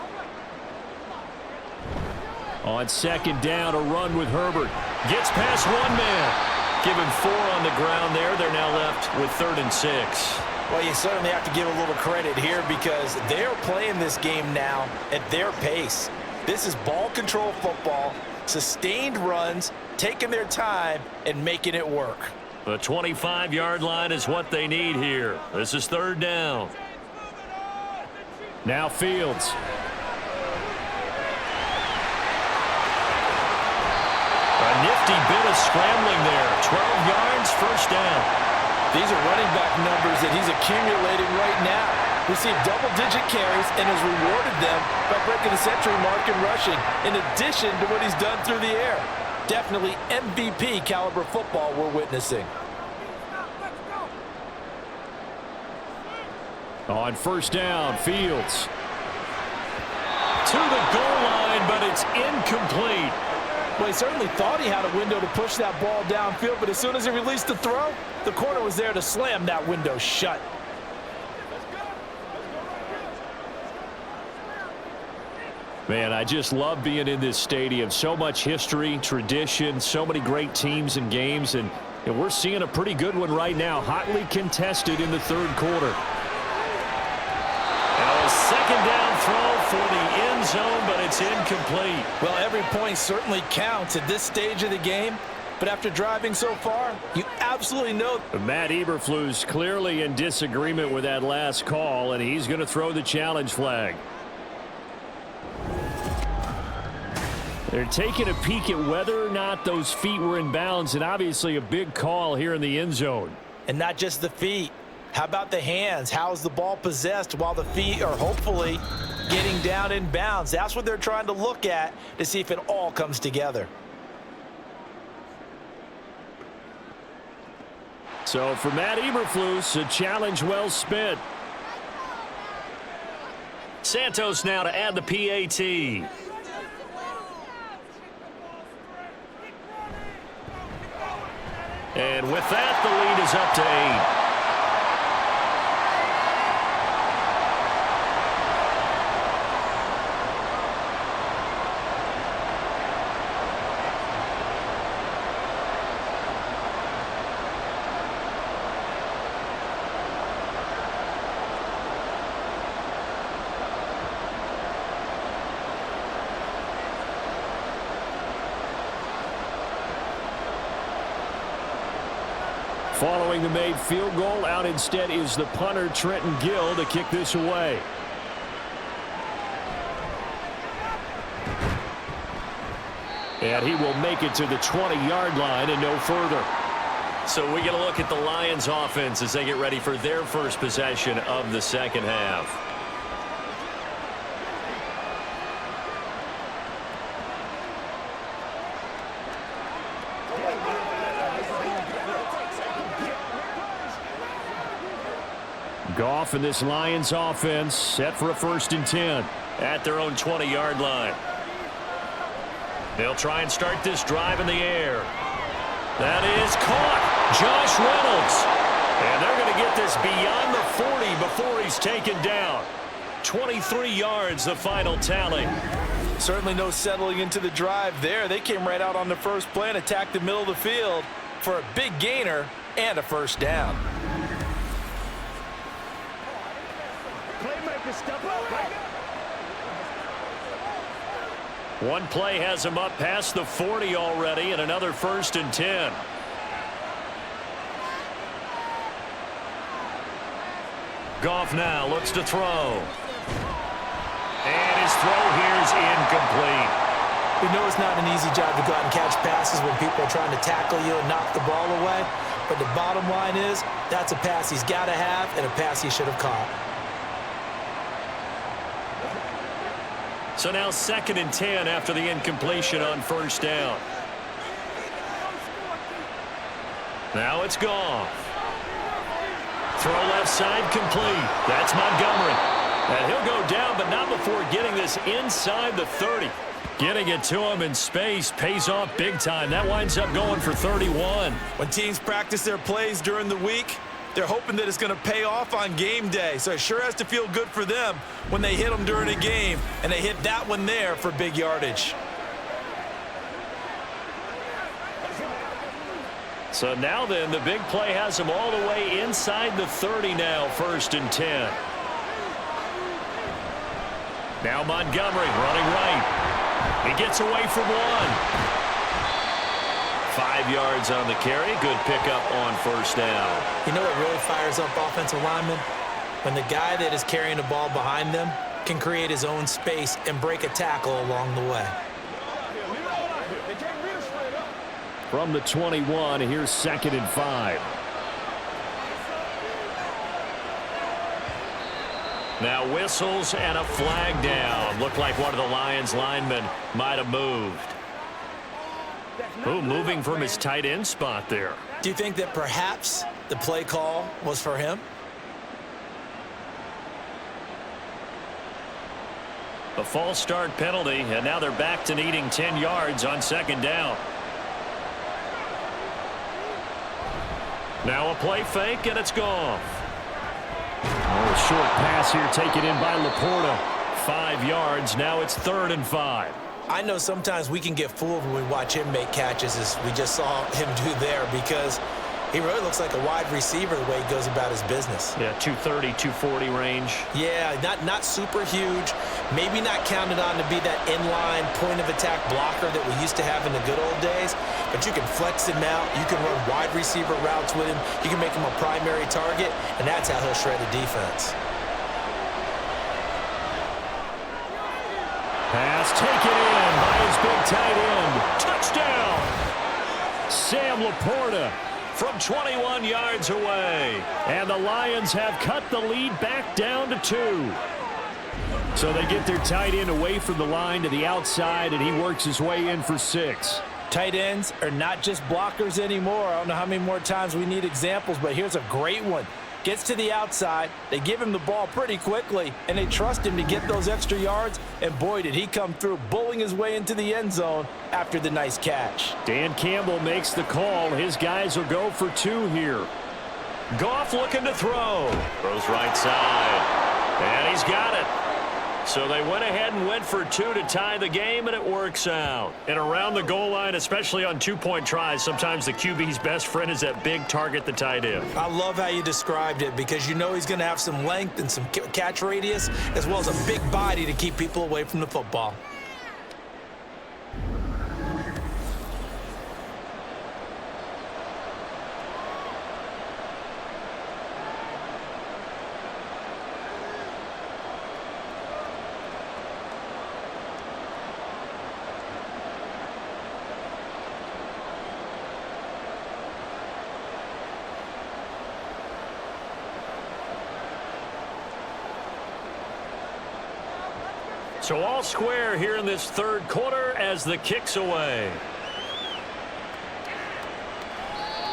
On 2nd down, a run with Herbert. Gets past one man. Give him 4 on the ground there. They're now left with 3rd and 6. Well, you certainly have to give a little credit here because they're playing this game now at their pace. This is ball control football, sustained runs, taking their time, and making it work. The 25-yard line is what they need here. This is 3rd down. Now Fields. A nifty bit of scrambling there. 12 yards, first down. These are running back numbers that he's accumulating right now. Received double-digit carries and has rewarded them by breaking the century mark in rushing, in addition to what he's done through the air. Definitely MVP caliber football we're witnessing. On 1st down, Fields. To the goal line, but it's incomplete. Well, he certainly thought he had a window to push that ball downfield, but as soon as he released the throw, the corner was there to slam that window shut. Man, I just love being in this stadium. So much history, tradition, so many great teams and games, and we're seeing a pretty good one right now, hotly contested in the 3rd quarter. And a 2nd down throw for the end zone, but it's incomplete. Well, every point certainly counts at this stage of the game. But after driving so far, you absolutely know. Matt Eberflus clearly in disagreement with that last call, and he's going to throw the challenge flag. They're taking a peek at whether or not those feet were in bounds, and obviously a big call here in the end zone. And not just the feet. How about the hands? How is the ball possessed while the feet are hopefully getting down in bounds? That's what they're trying to look at to see if it all comes together. So for Matt Eberflus, a challenge well spent. Santos now to add the PAT. And with that, the lead is up to 8. Following the made field goal, out instead is the punter, Trenton Gill, to kick this away. And he will make it to the 20-yard line and no further. So we get a look at the Lions offense as they get ready for their first possession of the second half. Goff and this Lions offense set for a 1st and 10. At their own 20-yard line. They'll try and start this drive in the air. That is caught. Josh Reynolds. And they're going to get this beyond the 40 before he's taken down. 23 yards, the final tally. Certainly no settling into the drive there. They came right out on the first play and attacked the middle of the field for a big gainer and a 1st down. One play has him up past the 40 already, and another 1st and 10. Goff now looks to throw. And his throw here is incomplete. We know it's not an easy job to go out and catch passes when people are trying to tackle you and knock the ball away. But the bottom line is, that's a pass he's got to have and a pass he should have caught. So now 2nd and 10 after the incompletion on 1st down. Now it's Goff. Throw left side complete. That's Montgomery. And he'll go down, but not before getting this inside the 30. Getting it to him in space pays off big time. That winds up going for 31. When teams practice their plays during the week, they're hoping that it's going to pay off on game day. So it sure has to feel good for them when they hit them during a game. And they hit that one there for big yardage. So now then, the big play has him all the way inside the 30 now, 1st and 10. Now Montgomery running right. He gets away from one. 5 yards on the carry. Good pickup on 1st down. You know what really fires up offensive linemen? When the guy that is carrying the ball behind them can create his own space and break a tackle along the way. From the 21, here's 2nd and 5. Now whistles and a flag down. Looked like one of the Lions linemen might have moved. Oh, moving from his tight end spot there. Do you think that perhaps the play call was for him? A false start penalty, and now they're back to needing 10 yards on 2nd down. Now a play fake, and it's gone. Oh, a short pass here taken in by Laporta. 5 yards. Now it's 3rd and 5. I know sometimes we can get fooled when we watch him make catches, as we just saw him do there, because he really looks like a wide receiver the way he goes about his business. Yeah, 230, 240 range. Yeah, not super huge, Maybe not counted on to be that inline point-of-attack blocker that we used to have in the good old days, but you can flex him out. You can run wide receiver routes with him. You can make him a primary target, and that's how he'll shred a defense. Pass taken in by his big tight end. Touchdown! Sam Laporta from 21 yards away. And the Lions have cut the lead back down to 2. So they get their tight end away from the line to the outside, and he works his way in for 6. Tight ends are not just blockers anymore. I don't know how many more times we need examples, but here's a great one. Gets to the outside, they give him the ball pretty quickly, and they trust him to get those extra yards, and boy, did he come through, bullying his way into the end zone after the nice catch. Dan Campbell makes the call. His guys will go for 2 here. Goff looking to throw. Throws right side. And he's got it. So they went ahead and went for 2 to tie the game, and it works out. And around the goal line, especially on 2-point tries, sometimes the QB's best friend is that big target, the tight end. I love how you described it because you know he's going to have some length and some catch radius as well as a big body to keep people away from the football. So all square here in this third quarter as the kick's away.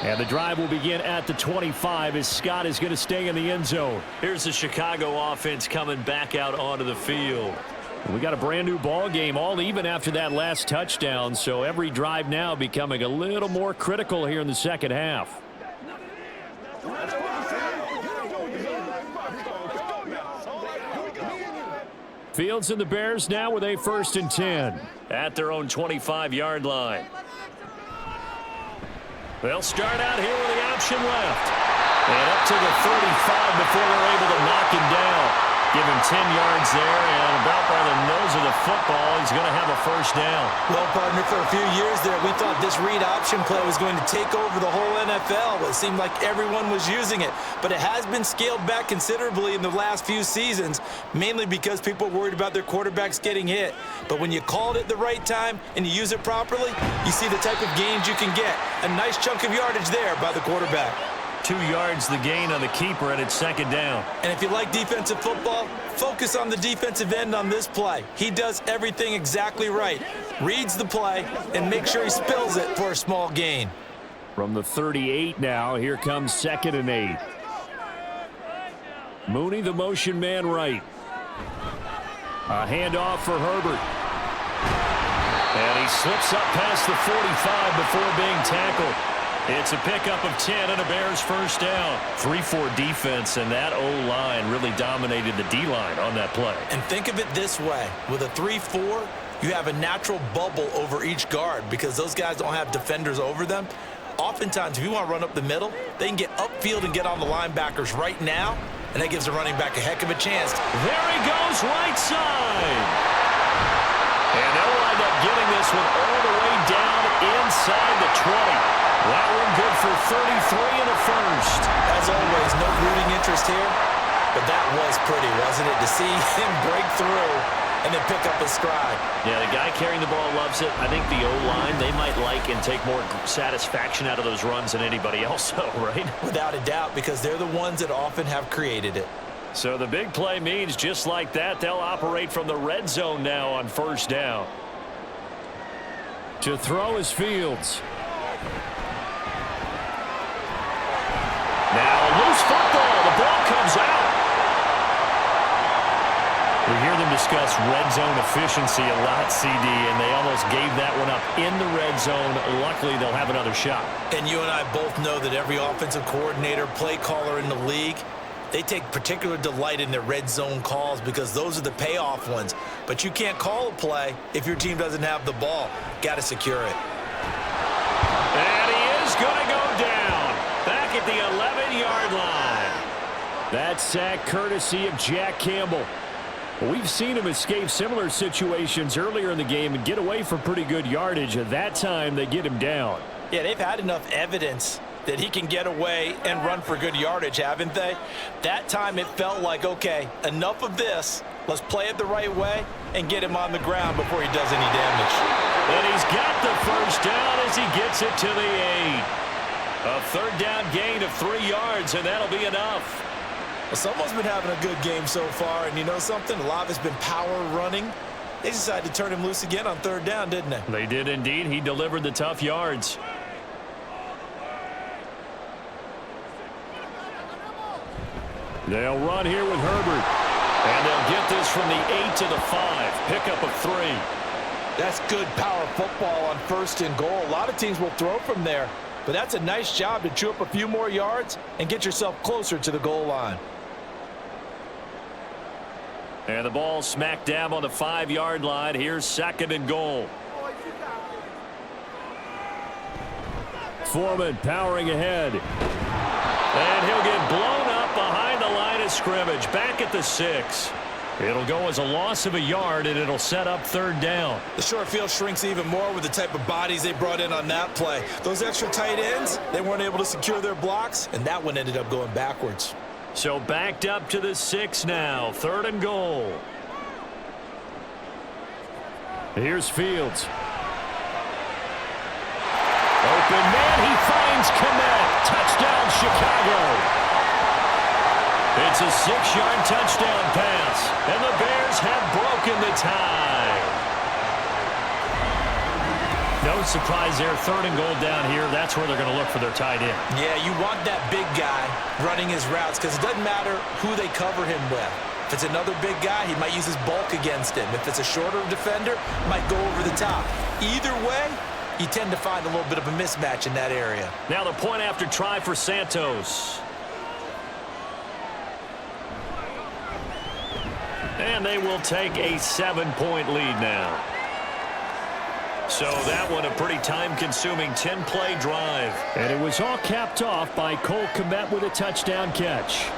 And the drive will begin at the 25 as Scott is going to stay in the end zone. Here's the Chicago offense coming back out onto the field. We got a brand new ball game, all even after that last touchdown. So every drive now becoming a little more critical here in the second half. Fields and the Bears now with a 1st and 10. At their own 25-yard line. They'll start out here with the option left. And up to the 35 before they're able to knock him down. Give him 10 yards there, and about by the nose of the football, he's going to have a 1st down. Well, partner, for a few years there, we thought this read option play was going to take over the whole NFL. It seemed like everyone was using it, but it has been scaled back considerably in the last few seasons, mainly because people are worried about their quarterbacks getting hit. But when you call it at the right time and you use it properly, you see the type of gains you can get. A nice chunk of yardage there by the quarterback. 2 yards the gain on the keeper, and it's 2nd down. And if you like defensive football, focus on the defensive end on this play. He does everything exactly right. Reads the play and makes sure he spills it for a small gain. From the 38 now, here comes 2nd and 8. Mooney, the motion man right. A handoff for Herbert. And he slips up past the 45 before being tackled. It's a pickup of 10 and a Bears 1st down. 3-4 defense, and that O-line really dominated the D-line on that play. And think of it this way. With a 3-4, you have a natural bubble over each guard because those guys don't have defenders over them. Oftentimes, if you want to run up the middle, they can get upfield and get on the linebackers right now, and that gives the running back a heck of a chance. There he goes, right side. And they'll wind up getting this one all the way down inside the 20. That one good for 33 and a 1st. As always, no rooting interest here, but that was pretty, wasn't it? To see him break through and then pick up his stride. Yeah, the guy carrying the ball loves it. I think the O-line, they might like and take more satisfaction out of those runs than anybody else, right? Without a doubt, because they're the ones that often have created it. So the big play means just like that, they'll operate from the red zone now on 1st down. To throw is Fields. Now a loose football. The ball comes out. We hear them discuss red zone efficiency a lot, CD, and they almost gave that one up in the red zone. Luckily, they'll have another shot. And you and I both know that every offensive coordinator, play caller in the league, they take particular delight in their red zone calls because those are the payoff ones. But you can't call a play if your team doesn't have the ball. Got to secure it. And he is going to go down. Back at the 11-yard line. That sack courtesy of Jack Campbell. We've seen him escape similar situations earlier in the game and get away for pretty good yardage. At that time, they get him down. Yeah, they've had enough evidence that he can get away and run for good yardage, haven't they? That time it felt like, okay, enough of this. Let's play it the right way and get him on the ground before he does any damage. And he's got the first down as he gets it to the 8. A third down gain of 3 yards, and that'll be enough. Well, someone's been having a good game so far, and you know something? A lot of it's been power running. They decided to turn him loose again on third down, didn't they? They did indeed. He delivered the tough yards. They'll run here with Herbert. And they'll get this from the 8 to the 5. Pickup of 3. That's good power football on 1st and goal. A lot of teams will throw from there, but that's a nice job to chew up a few more yards and get yourself closer to the goal line. And the ball smack dab on the 5-yard line. Here's 2nd and goal. Foreman powering ahead. And he'll get blown up behind the line of scrimmage. Back at the 6. It'll go as a loss of a yard, and it'll set up 3rd down. The short field shrinks even more with the type of bodies they brought in on that play. Those extra tight ends, they weren't able to secure their blocks, and that one ended up going backwards. So backed up to the 6 now. 3rd and goal. Here's Fields. Open man, he finds Kmet. Touchdown, Chicago. It's a 6-yard touchdown pass, and the Bears have broken the tie. No surprise there. 3rd and goal down here. That's where they're going to look for their tight end. Yeah, you want that big guy running his routes because it doesn't matter who they cover him with. If it's another big guy, he might use his bulk against him. If it's a shorter defender, he might go over the top. Either way, you tend to find a little bit of a mismatch in that area. Now the point after try for Santos. And they will take a 7-point lead now. So that one a pretty time-consuming 10-play drive. And it was all capped off by Cole Kmet with a touchdown catch.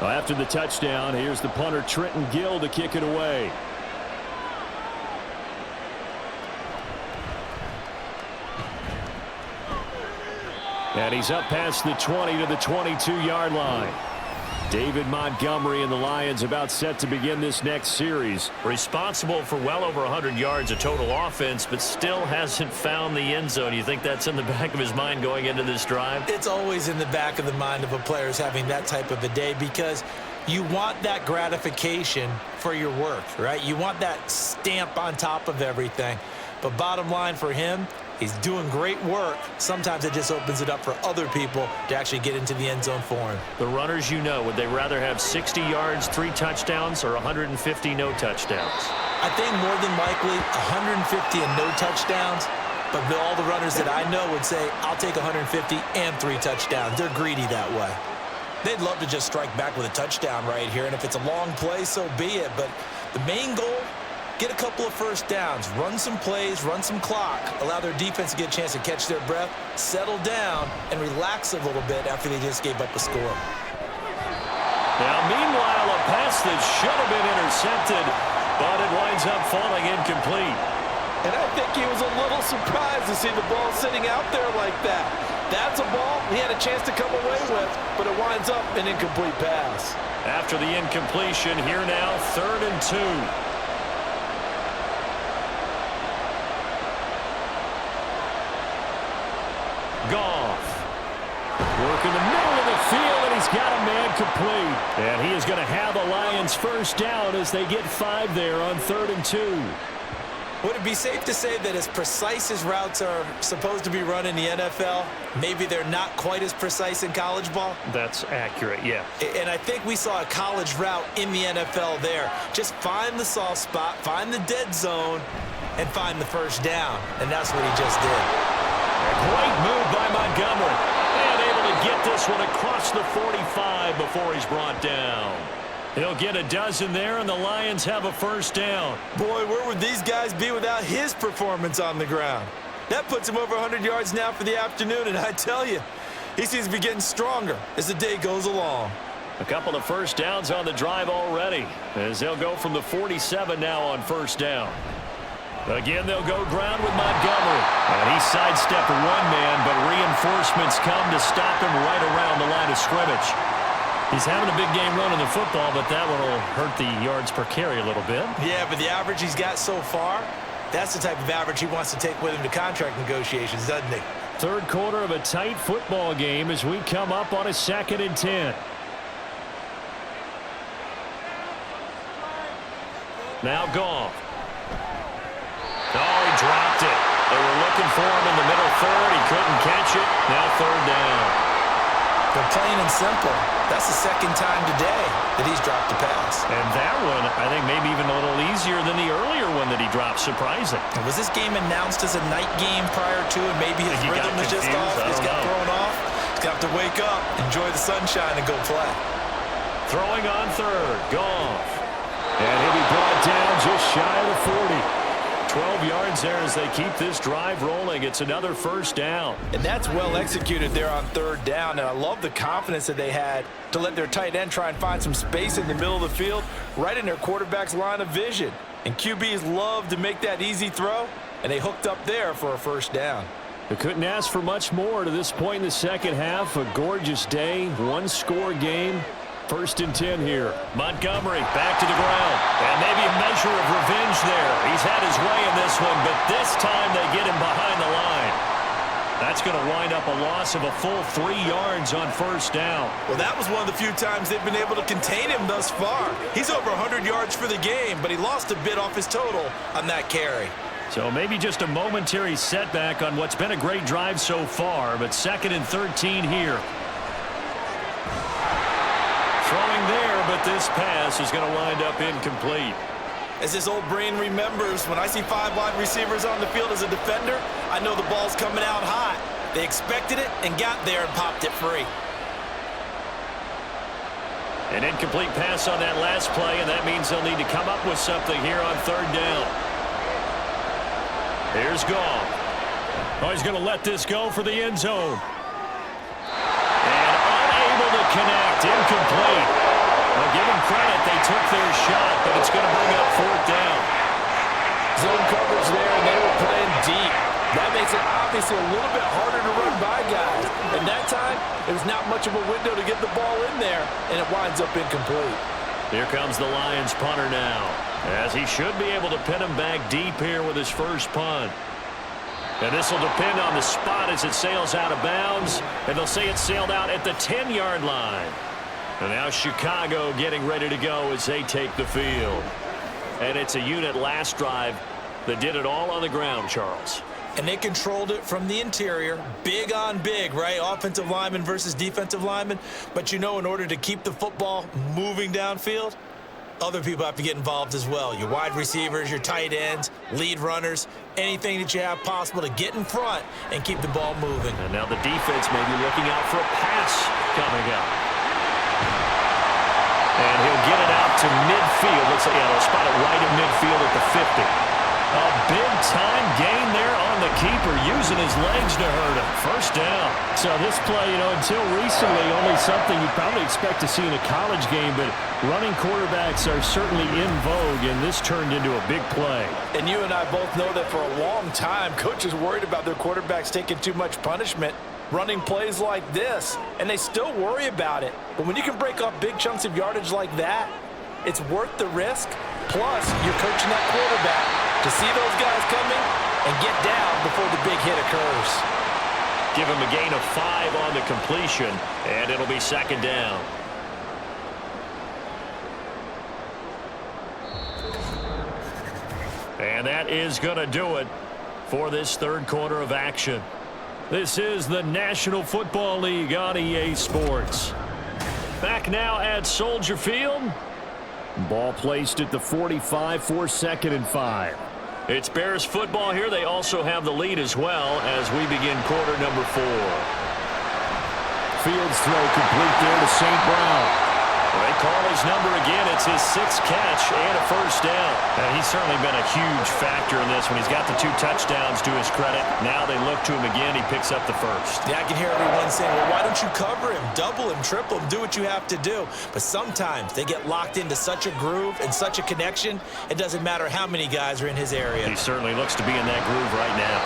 After the touchdown, here's the punter Trenton Gill to kick it away. And he's up past the 20 to the 22-yard line. David Montgomery and the Lions about set to begin this next series. Responsible for well over 100 yards of total offense, but still hasn't found the end zone. You think that's in the back of his mind going into this drive? It's always in the back of the mind of a player who's having that type of a day because you want that gratification for your work, right? You want that stamp on top of everything. But bottom line for him, he's doing great work. Sometimes it just opens it up for other people to actually get into the end zone for him. The runners, you know, would they rather have 60 yards, 3 touchdowns, or 150 no touchdowns? I think more than likely 150 and no touchdowns. But all the runners that I know would say, I'll take 150 and 3 touchdowns. They're greedy that way. They'd love to just strike back with a touchdown right here. And if it's a long play, so be it. But the main goal, get a couple of first downs, run some plays, run some clock, allow their defense to get a chance to catch their breath, settle down, and relax a little bit after they just gave up a score. Now, meanwhile, a pass that should have been intercepted, but it winds up falling incomplete. And I think he was a little surprised to see the ball sitting out there like that. That's a ball he had a chance to come away with, but it winds up an incomplete pass. After the incompletion, here now, 3rd and 2. Goff. Work in the middle of the field, and he's got a man complete. And he is going to have the Lions first down as they get 5 there on 3rd and 2. Would it be safe to say that as precise as routes are supposed to be run in the NFL, maybe they're not quite as precise in college ball? That's accurate, yeah. And I think we saw a college route in the NFL there. Just find the soft spot, find the dead zone, and find the first down, and that's what he just did. A great move by Montgomery. And able to get this one across the 45 before he's brought down. He'll get a dozen there, and the Lions have a first down. Boy, where would these guys be without his performance on the ground? That puts him over 100 yards now for the afternoon, and I tell you, he seems to be getting stronger as the day goes along. A couple of first downs on the drive already, as they'll go from the 47 now on first down. Again, they'll go ground with Montgomery. And he sidestepped one man, but reinforcements come to stop him right around the line of scrimmage. He's having a big game running the football, but that one will hurt the yards per carry a little bit. Yeah, but the average he's got so far, that's the type of average he wants to take with him to contract negotiations, doesn't he? Third quarter of a tight football game as we come up on a 2nd and 10. Now Goff. Oh, he dropped it. They were looking for him in the middle third. He couldn't catch it. Now third down. But plain and simple, that's the second time today that he's dropped a pass. And that one, I think, maybe even a little easier than the earlier one that he dropped. Surprising. Was this game announced as a night game prior to, and maybe his rhythm was just off? He's got thrown off. He's got to wake up, enjoy the sunshine, and go play. Throwing on third. Goff. And he'll be brought down just shy of the 40. 12 yards there as they keep this drive rolling. It's another first down. And that's well executed there on third down. And I love the confidence that they had to let their tight end try and find some space in the middle of the field, right in their quarterback's line of vision. And QBs love to make that easy throw, and they hooked up there for a first down. They couldn't ask for much more to this point in the second half. A gorgeous day, one-score game. 1st and 10 here. Montgomery back to the ground. And maybe a measure of revenge there. He's had his way in this one, but this time they get him behind the line. That's going to wind up a loss of a full 3 yards on first down. Well, that was one of the few times they've been able to contain him thus far. He's over 100 yards for the game, but he lost a bit off his total on that carry. So maybe just a momentary setback on what's been a great drive so far, but 2nd and 13 here. Throwing there, but this pass is going to wind up incomplete. As his old brain remembers, when I see 5 wide receivers on the field as a defender, I know the ball's coming out hot. They expected it and got there and popped it free. An incomplete pass on that last play, and that means they'll need to come up with something here on third down. Here's Goff. Oh, he's going to let this go for the end zone. And unable to connect. Incomplete. Well, give them credit. They took their shot, but it's going to bring up fourth down. Zone coverage there, and they were playing deep. That makes it obviously a little bit harder to run by guys. And that time, it was not much of a window to get the ball in there, and it winds up incomplete. Here comes the Lions punter now, as he should be able to pin him back deep here with his first punt. And this will depend on the spot as it sails out of bounds, and they'll say it sailed out at the 10-yard line. And now Chicago getting ready to go as they take the field. And it's a unit last drive that did it all on the ground, Charles. And they controlled it from the interior, big on big, right? Offensive lineman versus defensive lineman. But you know, in order to keep the football moving downfield, other people have to get involved as well. Your wide receivers, your tight ends, lead runners, anything that you have possible to get in front and keep the ball moving. And now the defense may be looking out for a pass coming up. And he'll get it out to midfield. Looks like they'll spot it right at midfield at the 50. A big-time gain there on the keeper, using his legs to hurt him. First down. So this play, until recently, only something you'd probably expect to see in a college game, but running quarterbacks are certainly in vogue, and this turned into a big play. And you and I both know that for a long time, coaches worried about their quarterbacks taking too much punishment running plays like this, and they still worry about it. But when you can break up big chunks of yardage like that, it's worth the risk. Plus, you're coaching that quarterback to see those guys coming and get down before the big hit occurs. Give him a gain of 5 on the completion, and it'll be second down. And that is going to do it for this third quarter of action. This is the National Football League on EA Sports. Back now at Soldier Field. Ball placed at the 45 for 2nd and 5. It's Bears football here. They also have the lead as well as we begin quarter number 4. Fields throw complete there to St. Brown. They call his number again. It's his 6th catch and a first down. He's certainly been a huge factor in this when he's got the 2 touchdowns to his credit. Now they look to him again. He picks up the first. Yeah, I can hear everyone saying, well, why don't you cover him, double him, triple him, do what you have to do. But sometimes they get locked into such a groove and such a connection, it doesn't matter how many guys are in his area. He certainly looks to be in that groove right now.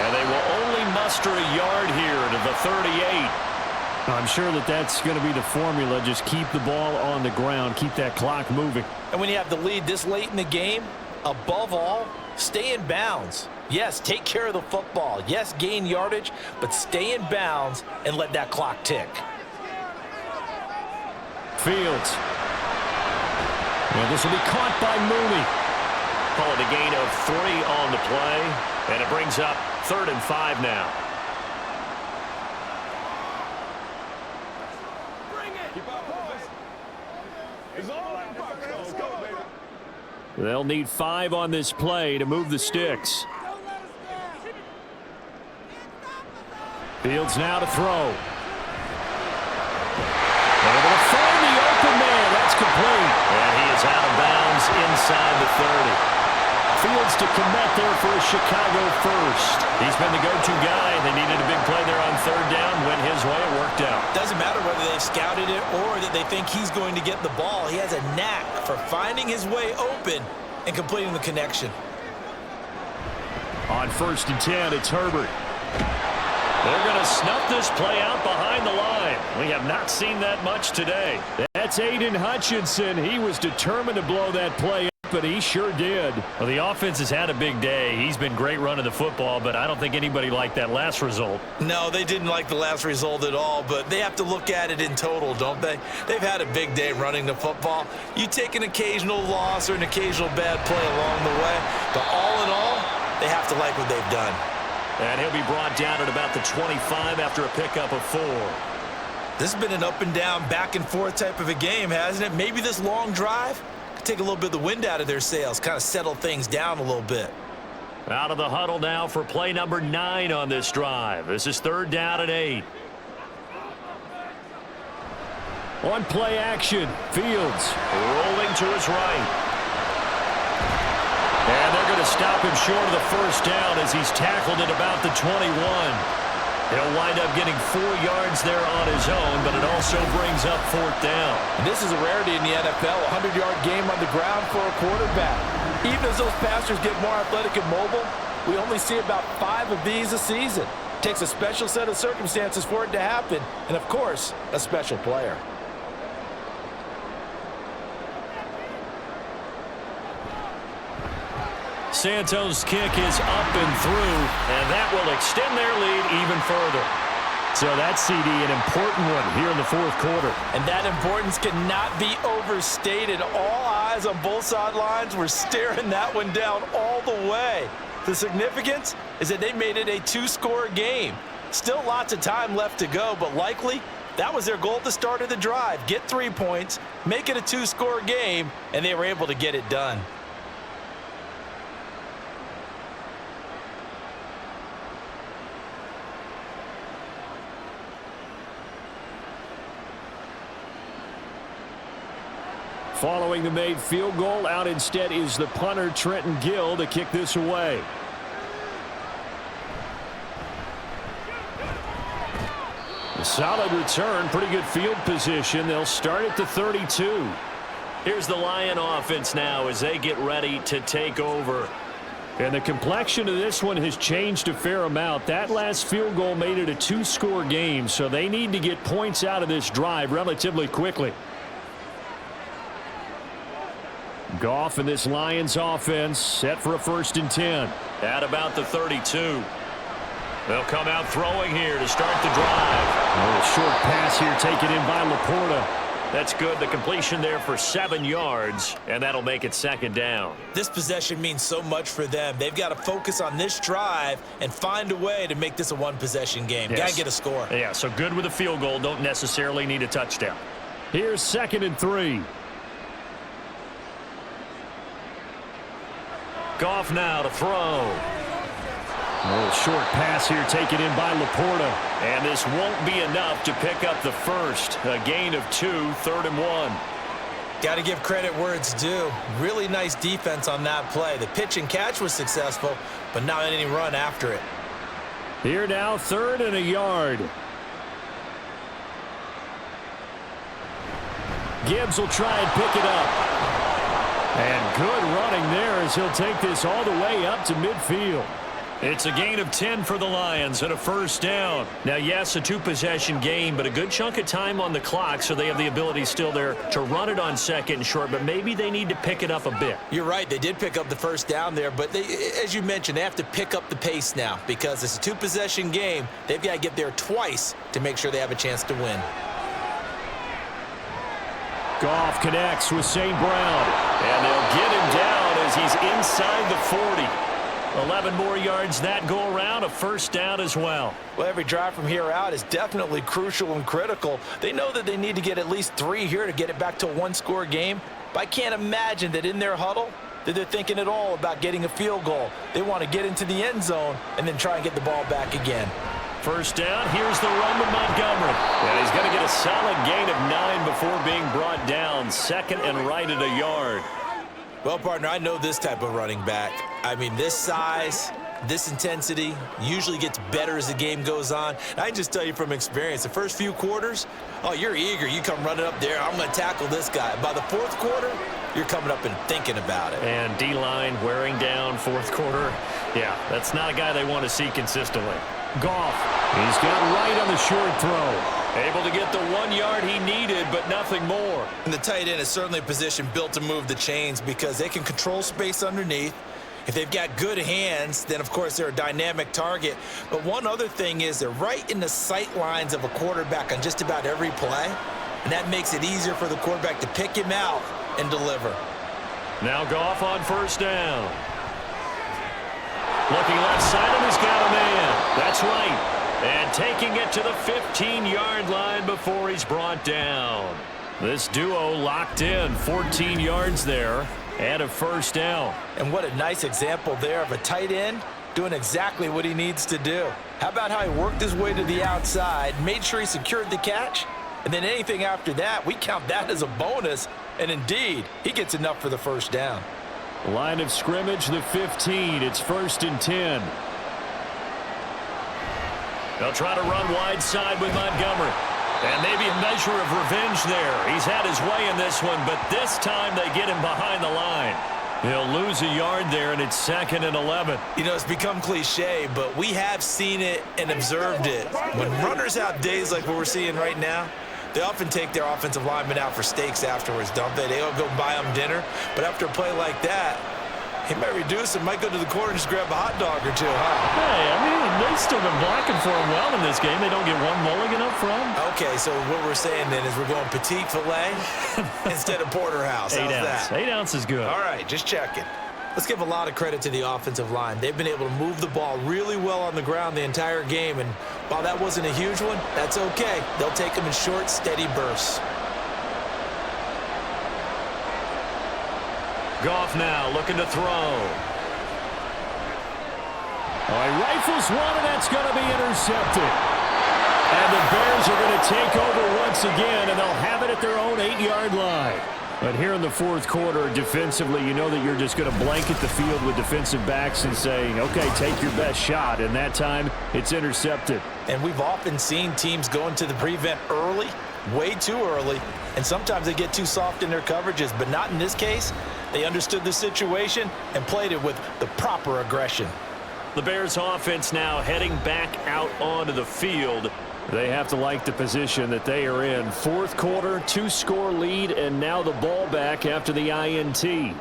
And they will only muster a yard here to the 38. I'm sure that's going to be the formula. Just keep the ball on the ground. Keep that clock moving. And when you have the lead this late in the game, above all, stay in bounds. Yes, take care of the football. Yes, gain yardage, but stay in bounds and let that clock tick. Fields. And this will be caught by Mooney. Call it a gain of 3 on the play. And it brings up 3rd and 5 now. They'll need 5 on this play to move the sticks. Fields now to throw. Able to find the open man. That's complete. And he is out of bounds inside the 30. Fields to commit there for a Chicago first. He's been the go-to guy. They needed a big play there on 3rd down. Went his way. It worked out. Doesn't matter whether they've scouted it or that they think he's going to get the ball. He has a knack for finding his way open and completing the connection. On 1st and 10, it's Herbert. They're going to snuff this play out behind the line. We have not seen that much today. That's Aiden Hutchinson. He was determined to blow that play up, but he sure did. Well, the offense has had a big day. He's been great running the football, but I don't think anybody liked that last result. No, they didn't like the last result at all, but they have to look at it in total, don't they? They've had a big day running the football. You take an occasional loss or an occasional bad play along the way, but all in all, they have to like what they've done. And he'll be brought down at about the 25 after a pickup of 4. This has been an up and down, back and forth type of a game, hasn't it? Maybe this long drive could take a little bit of the wind out of their sails, kind of settle things down a little bit. Out of the huddle now for play number 9 on this drive. This is 3rd down and 8. On play action, Fields. Rolling to his right. And they're going to stop him short of the first down as he's tackled at about the 21. He'll wind up getting 4 yards there on his own, but it also brings up 4th down. And this is a rarity in the NFL, a 100-yard game on the ground for a quarterback. Even as those passers get more athletic and mobile, we only see about 5 of these a season. It takes a special set of circumstances for it to happen, and of course, a special player. Santos' kick is up and through, and that will extend their lead even further. So that CD, an important one here in the 4th quarter. And that importance cannot be overstated. All eyes on both sidelines were staring that one down all the way. The significance is that they made it a 2-score game. Still lots of time left to go, but likely that was their goal at the start of the drive. Get 3 points, make it a 2-score game, and they were able to get it done. Following the made field goal, out instead is the punter, Trenton Gill, to kick this away. A solid return, pretty good field position. They'll start at the 32. Here's the Lion offense now as they get ready to take over. And the complexion of this one has changed a fair amount. That last field goal made it a 2-score game, so they need to get points out of this drive relatively quickly. Goff and this Lions offense set for a 1st and 10. At about the 32. They'll come out throwing here to start the drive. A short pass here taken in by Laporta. That's good. The completion there for 7 yards, and that'll make it 2nd down. This possession means so much for them. They've got to focus on this drive and find a way to make this a 1-possession game. Yes. Got to get a score. Yeah, so good with a field goal. Don't necessarily need a touchdown. Here's 2nd and 3. Goff now to throw. A little short pass here taken in by Laporta. And this won't be enough to pick up the first. A gain of 2, 3rd and 1. Got to give credit where it's due. Really nice defense on that play. The pitch and catch was successful, but not any run after it. Here now, 3rd and a yard. Gibbs will try and pick it up. And good running there as he'll take this all the way up to midfield. It's a gain of 10 for the Lions and a first down. Now, yes, a 2-possession game, but a good chunk of time on the clock, so they have the ability still there to run it on 2nd and short, but maybe they need to pick it up a bit. You're right. They did pick up the first down there, but they, as you mentioned, they have to pick up the pace now because it's a 2-possession game. They've got to get there twice to make sure they have a chance to win. Goff connects with St. Brown. And they'll get him down as he's inside the 40. 11 more yards that go around, a first down as well. Well, every drive from here out is definitely crucial and critical. They know that they need to get at least 3 here to get it back to a 1-score game. But I can't imagine that in their huddle that they're thinking at all about getting a field goal. They want to get into the end zone and then try and get the ball back again. First down, here's the run to Montgomery. And he's going to get a solid gain of 9 before being brought down. 2nd and right at a yard. Well, partner, I know this type of running back. I mean, this size, this intensity usually gets better as the game goes on. And I can just tell you from experience, the first few quarters, oh, you're eager. You come running up there, I'm going to tackle this guy. By the 4th quarter, you're coming up and thinking about it. And D-line wearing down 4th quarter. Yeah, that's not a guy they want to see consistently. Goff, he's got right on the short throw. Able to get the 1 yard he needed, but nothing more. And the tight end is certainly a position built to move the chains because they can control space underneath. If they've got good hands, then, of course, they're a dynamic target. But one other thing is they're right in the sight lines of a quarterback on just about every play, and that makes it easier for the quarterback to pick him out and deliver. Now Goff on first down. Looking left side, and he's got a man. That's right. And taking it to the 15-yard line before he's brought down. This duo locked in, 14 yards there, and a first down. And what a nice example there of a tight end doing exactly what he needs to do. How about how he worked his way to the outside, made sure he secured the catch, and then anything after that, we count that as a bonus. And indeed, he gets enough for the first down. Line of scrimmage, the 15. It's 1st and 10. They'll try to run wide side with Montgomery. And maybe a measure of revenge there. He's had his way in this one, but this time they get him behind the line. He'll lose a yard there, and it's 2nd and 11. You know, it's become cliche, but we have seen it and observed it. When runners have days like what we're seeing right now, they often take their offensive linemen out for steaks afterwards, don't they? They all go buy them dinner. But after a play like that, he might reduce and might go to the corner and just grab a hot dog or two, huh? Hey, I mean, they've still been blocking for him well in this game. They don't get one mulligan up front. Okay, so what we're saying then is we're going petite filet instead of porterhouse. How's that? 8 ounce is good. All right, just checking. Let's give a lot of credit to the offensive line. They've been able to move the ball really well on the ground the entire game, and while that wasn't a huge one, that's okay. They'll take them in short, steady bursts. Goff now looking to throw. All right, rifles one, and that's going to be intercepted. And the Bears are going to take over once again, and they'll have it at their own 8-yard line. But here in the 4th quarter, defensively, you know that you're just going to blanket the field with defensive backs and say, okay, take your best shot. And that time, it's intercepted. And we've often seen teams go into the prevent early, way too early, and sometimes they get too soft in their coverages, but not in this case. They understood the situation and played it with the proper aggression. The Bears offense now heading back out onto the field. They have to like the position that they are in. 4th quarter, 2-score lead, and now the ball back after the INT.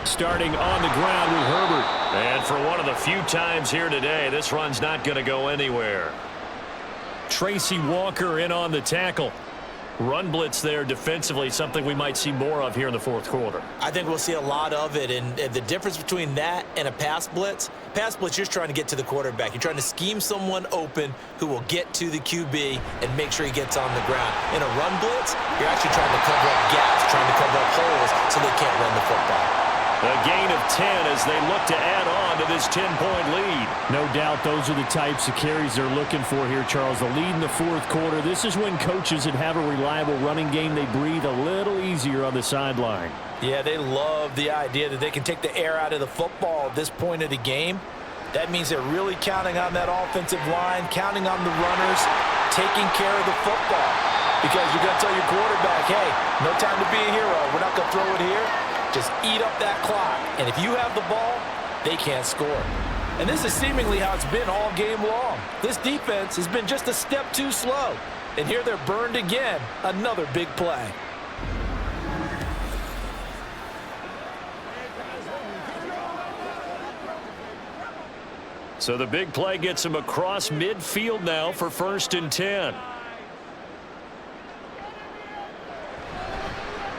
Starting on the ground with Herbert. And for one of the few times here today, this run's not going to go anywhere. Tracy Walker in on the tackle. Run blitz there defensively, something we might see more of here in the fourth quarter. I think we'll see a lot of it, and the difference between that and a pass blitz, you're just trying to get to the quarterback. You're trying to scheme someone open who will get to the QB and make sure he gets on the ground. In a run blitz, you're actually trying to cover up gaps, trying to cover up holes so they can't run the football. A gain of 10 as they look to add on to this 10-point lead. No doubt those are the types of carries they're looking for here, Charles. The lead in the fourth quarter. This is when coaches that have a reliable running game, they breathe a little easier on the sideline. Yeah, they love the idea that they can take the air out of the football at this point of the game. That means they're really counting on that offensive line, counting on the runners, taking care of the football. Because you're going to tell your quarterback, hey, no time to be a hero. We're not going to throw it here. Just eat up that clock. And if you have the ball, they can't score. And this is seemingly how it's been all game long. This defense has been just a step too slow. And here they're burned again. Another big play. So the big play gets him across midfield now for 1st and 10.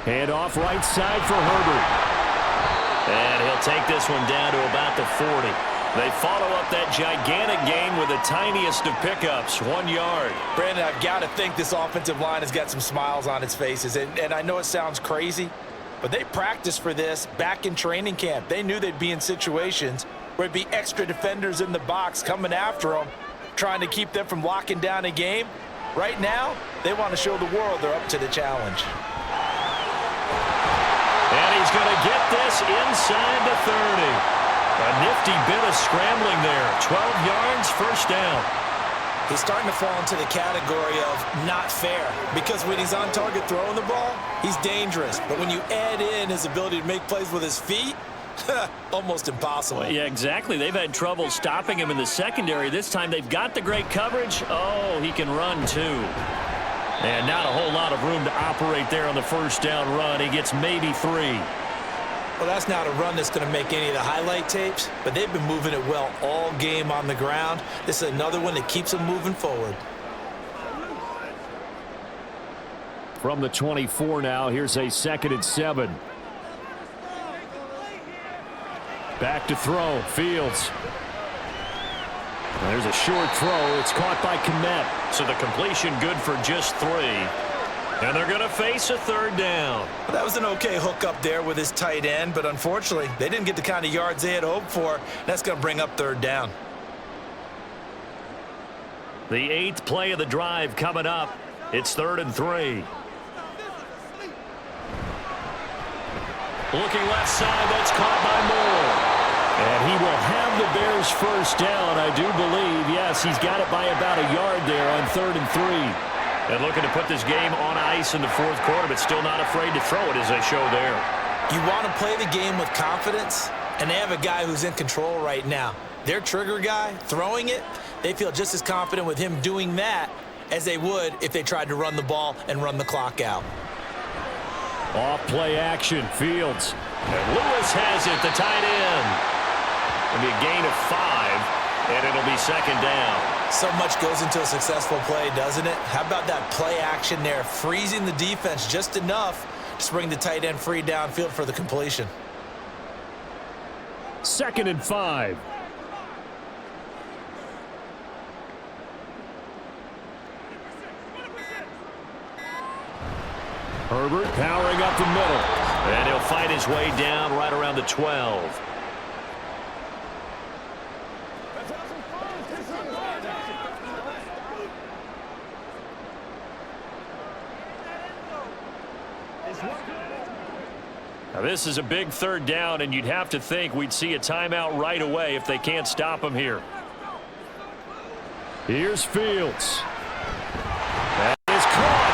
Hand off right side for Herbert. And he'll take this one down to about the 40. They follow up that gigantic gain with the tiniest of pickups, 1 yard. Brandon, I've got to think this offensive line has got some smiles on its faces. And I know it sounds crazy, but they practiced for this back in training camp. They knew they'd be in situations where it'd be extra defenders in the box coming after them, trying to keep them from locking down a game. Right now, they want to show the world they're up to the challenge. And he's going to get this inside the 30. A nifty bit of scrambling there. 12 yards, first down. He's starting to fall into the category of not fair because when he's on target throwing the ball, he's dangerous. But when you add in his ability to make plays with his feet, almost impossible. Well, yeah, exactly. They've had trouble stopping him in the secondary. This time they've got the great coverage. Oh, he can run too. And not a whole lot of room to operate there on the first down run. He gets maybe 3. Well, that's not a run that's going to make any of the highlight tapes, but they've been moving it well all game on the ground. This is another one that keeps them moving forward. From the 24 now, here's a 2nd and 7. Back to throw, Fields. There's a short throw. It's caught by Kmet. So the completion good for just 3. And they're going to face a 3rd down. Well, that was an okay hook up there with his tight end, but unfortunately, they didn't get the kind of yards they had hoped for. That's going to bring up 3rd down. The 8th play of the drive coming up. It's 3rd and 3. Looking left side, that's caught by Moore. And he will have the Bears first down, I do believe. Yes, he's got it by about a yard there on 3rd and 3. And looking to put this game on ice in the fourth quarter, but still not afraid to throw it as they show there. You want to play the game with confidence, and they have a guy who's in control right now. Their trigger guy, throwing it, they feel just as confident with him doing that as they would if they tried to run the ball and run the clock out. Off play action, Fields. And Lewis has it, the tight end. It'll be a gain of 5, and it'll be 2nd down. So much goes into a successful play, doesn't it? How about that play action there, freezing the defense just enough to bring the tight end free downfield for the completion. 2nd and 5. Herbert powering up the middle. And he'll fight his way down right around the 12. Now this is a big 3rd down, and you'd have to think we'd see a timeout right away if they can't stop him here. Here's Fields. That is caught.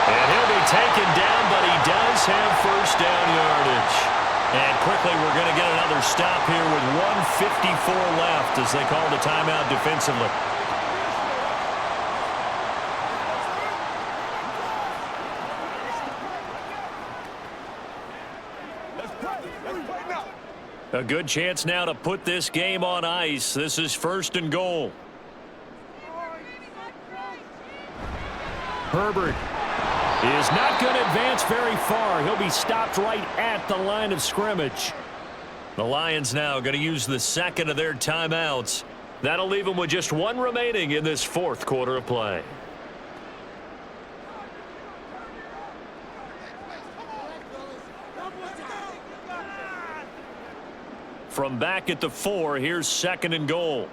And he'll be taken down, but he does have first down yardage. And quickly we're going to get another stop here with 1:54 left as they call the timeout defensively. A good chance now to put this game on ice. This is 1st and goal. Herbert is not going to advance very far. He'll be stopped right at the line of scrimmage. The Lions now going to use the second of their timeouts. That'll leave them with just one remaining in this fourth quarter of play. From back at the 4, here's second and goal.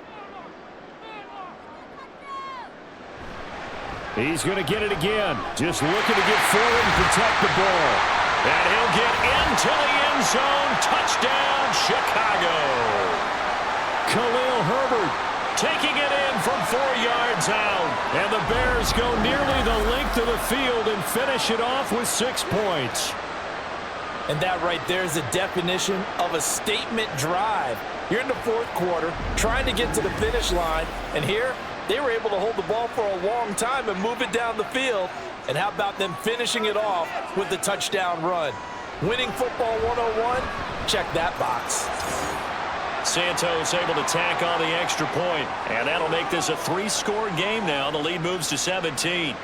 He's going to get it again. Just looking to get forward and protect the ball. And he'll get into the end zone. Touchdown, Chicago. Khalil Herbert Taking it in from 4 yards out. And the Bears go nearly the length of the field and finish it off with 6 points. And that right there is the definition of a statement drive. You're in the fourth quarter, trying to get to the finish line, and here they were able to hold the ball for a long time and move it down the field. And how about them finishing it off with the touchdown run? Winning football 101? Check that box. Santos able to tack on the extra point, and that'll make this a 3-score game now. The lead moves to 17.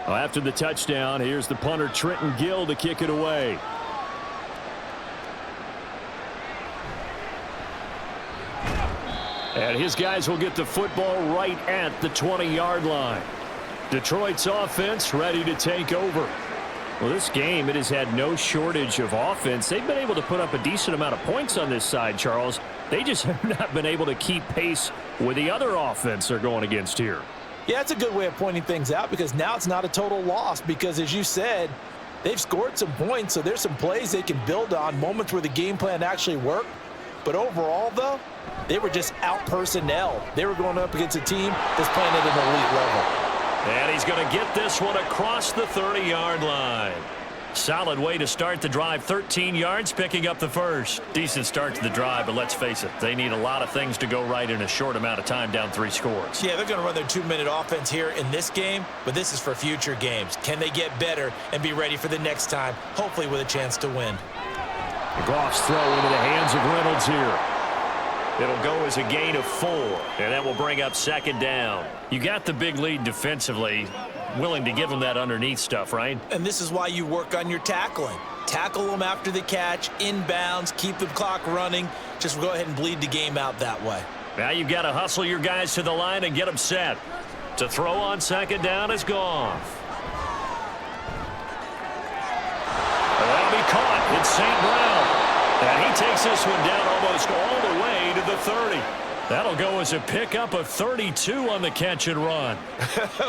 Well, after the touchdown, here's the punter Trenton Gill to kick it away. And his guys will get the football right at the 20-yard line. Detroit's offense ready to take over. Well, this game, it has had no shortage of offense. They've been able to put up a decent amount of points on this side, Charles. They just have not been able to keep pace with the other offense they're going against here. Yeah, it's a good way of pointing things out because now it's not a total loss because, as you said, they've scored some points, so there's some plays they can build on, moments where the game plan actually worked. But overall, though, they were just out-personnel. They were going up against a team that's playing at an elite level. And he's going to get this one across the 30-yard line. Solid way to start the drive. 13 yards, picking up the first. Decent start to the drive, but let's face it, they need a lot of things to go right in a short amount of time, down 3 scores. Yeah, they're going to run their 2-minute offense here in this game, but this is for future games. Can they get better and be ready for the next time, hopefully with a chance to win? Goff's throw into the hands of Reynolds here. It'll go as a gain of 4, and that will bring up second down. You got the big lead defensively. Willing to give them that underneath stuff, right? And this is why you work on your tackling. Tackle them after the catch, inbounds, keep the clock running. Just go ahead and bleed the game out that way. Now you've got to hustle your guys to the line and get them set. To throw on second down is Goff. That'll be caught. It's St. Brown. And he takes this one down almost all the way to the 30. That'll go as a pickup of 32 on the catch and run.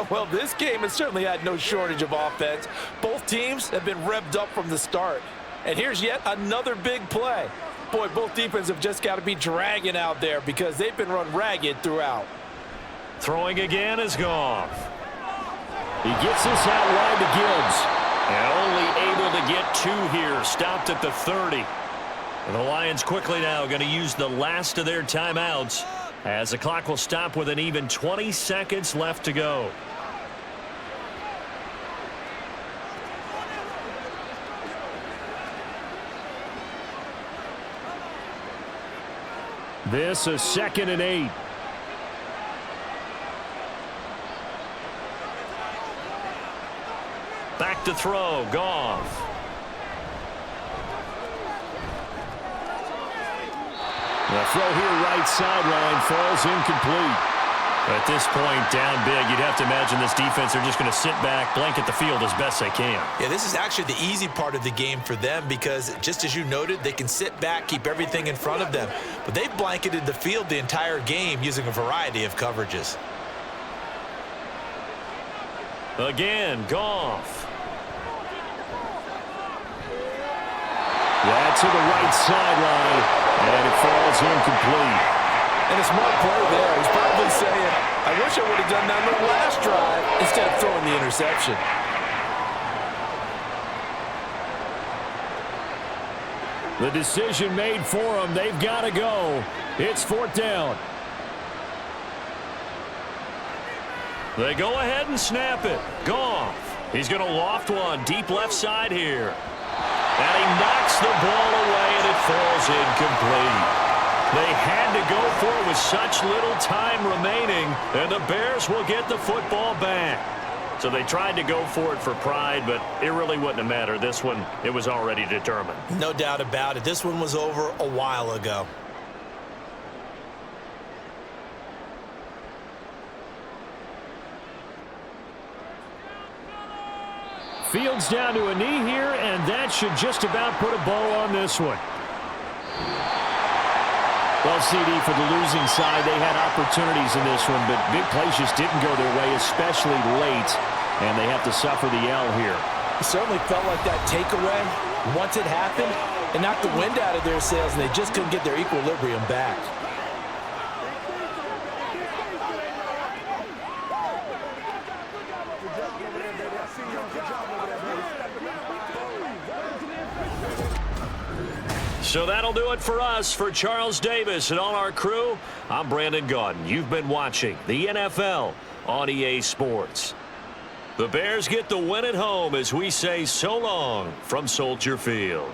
Well, this game has certainly had no shortage of offense. Both teams have been revved up from the start. And here's yet another big play. Boy, both defenses have just got to be dragging out there because they've been run ragged throughout. Throwing again is Goff. He gets this out wide to Gibbs. And only able to get 2 here. Stopped at the 30. And the Lions quickly now going to use the last of their timeouts as the clock will stop with an even 20 seconds left to go. This is 2nd and 8. Back to throw, Goff. The throw here right sideline falls incomplete. At this point, down big, you'd have to imagine this defense are just going to sit back, blanket the field as best they can. Yeah, this is actually the easy part of the game for them because, just as you noted, they can sit back, keep everything in front of them. But they've blanketed the field the entire game using a variety of coverages. Again, Goff. That's to the right sideline. And it falls incomplete. And a smart play there. He's probably saying, I wish I would have done that on the last drive instead of throwing the interception. The decision made for them. They've got to go. It's 4th down. They go ahead and snap it. Goff. He's going to loft one deep left side here. And he knocks the ball away, and it falls incomplete. They had to go for it with such little time remaining, and the Bears will get the football back. So they tried to go for it for pride, but it really wouldn't have mattered. This one, it was already determined. No doubt about it. This one was over a while ago. Fields down to a knee here, and that should just about put a bow on this one. Well, CD, for the losing side, they had opportunities in this one, but big plays just didn't go their way, especially late, and they have to suffer the L here. It certainly felt like that takeaway, once it happened, it knocked the wind out of their sails, and they just couldn't get their equilibrium back. So that'll do it for us. For Charles Davis and all our crew, I'm Brandon Gaudin. You've been watching the NFL on EA Sports. The Bears get the win at home as we say so long from Soldier Field.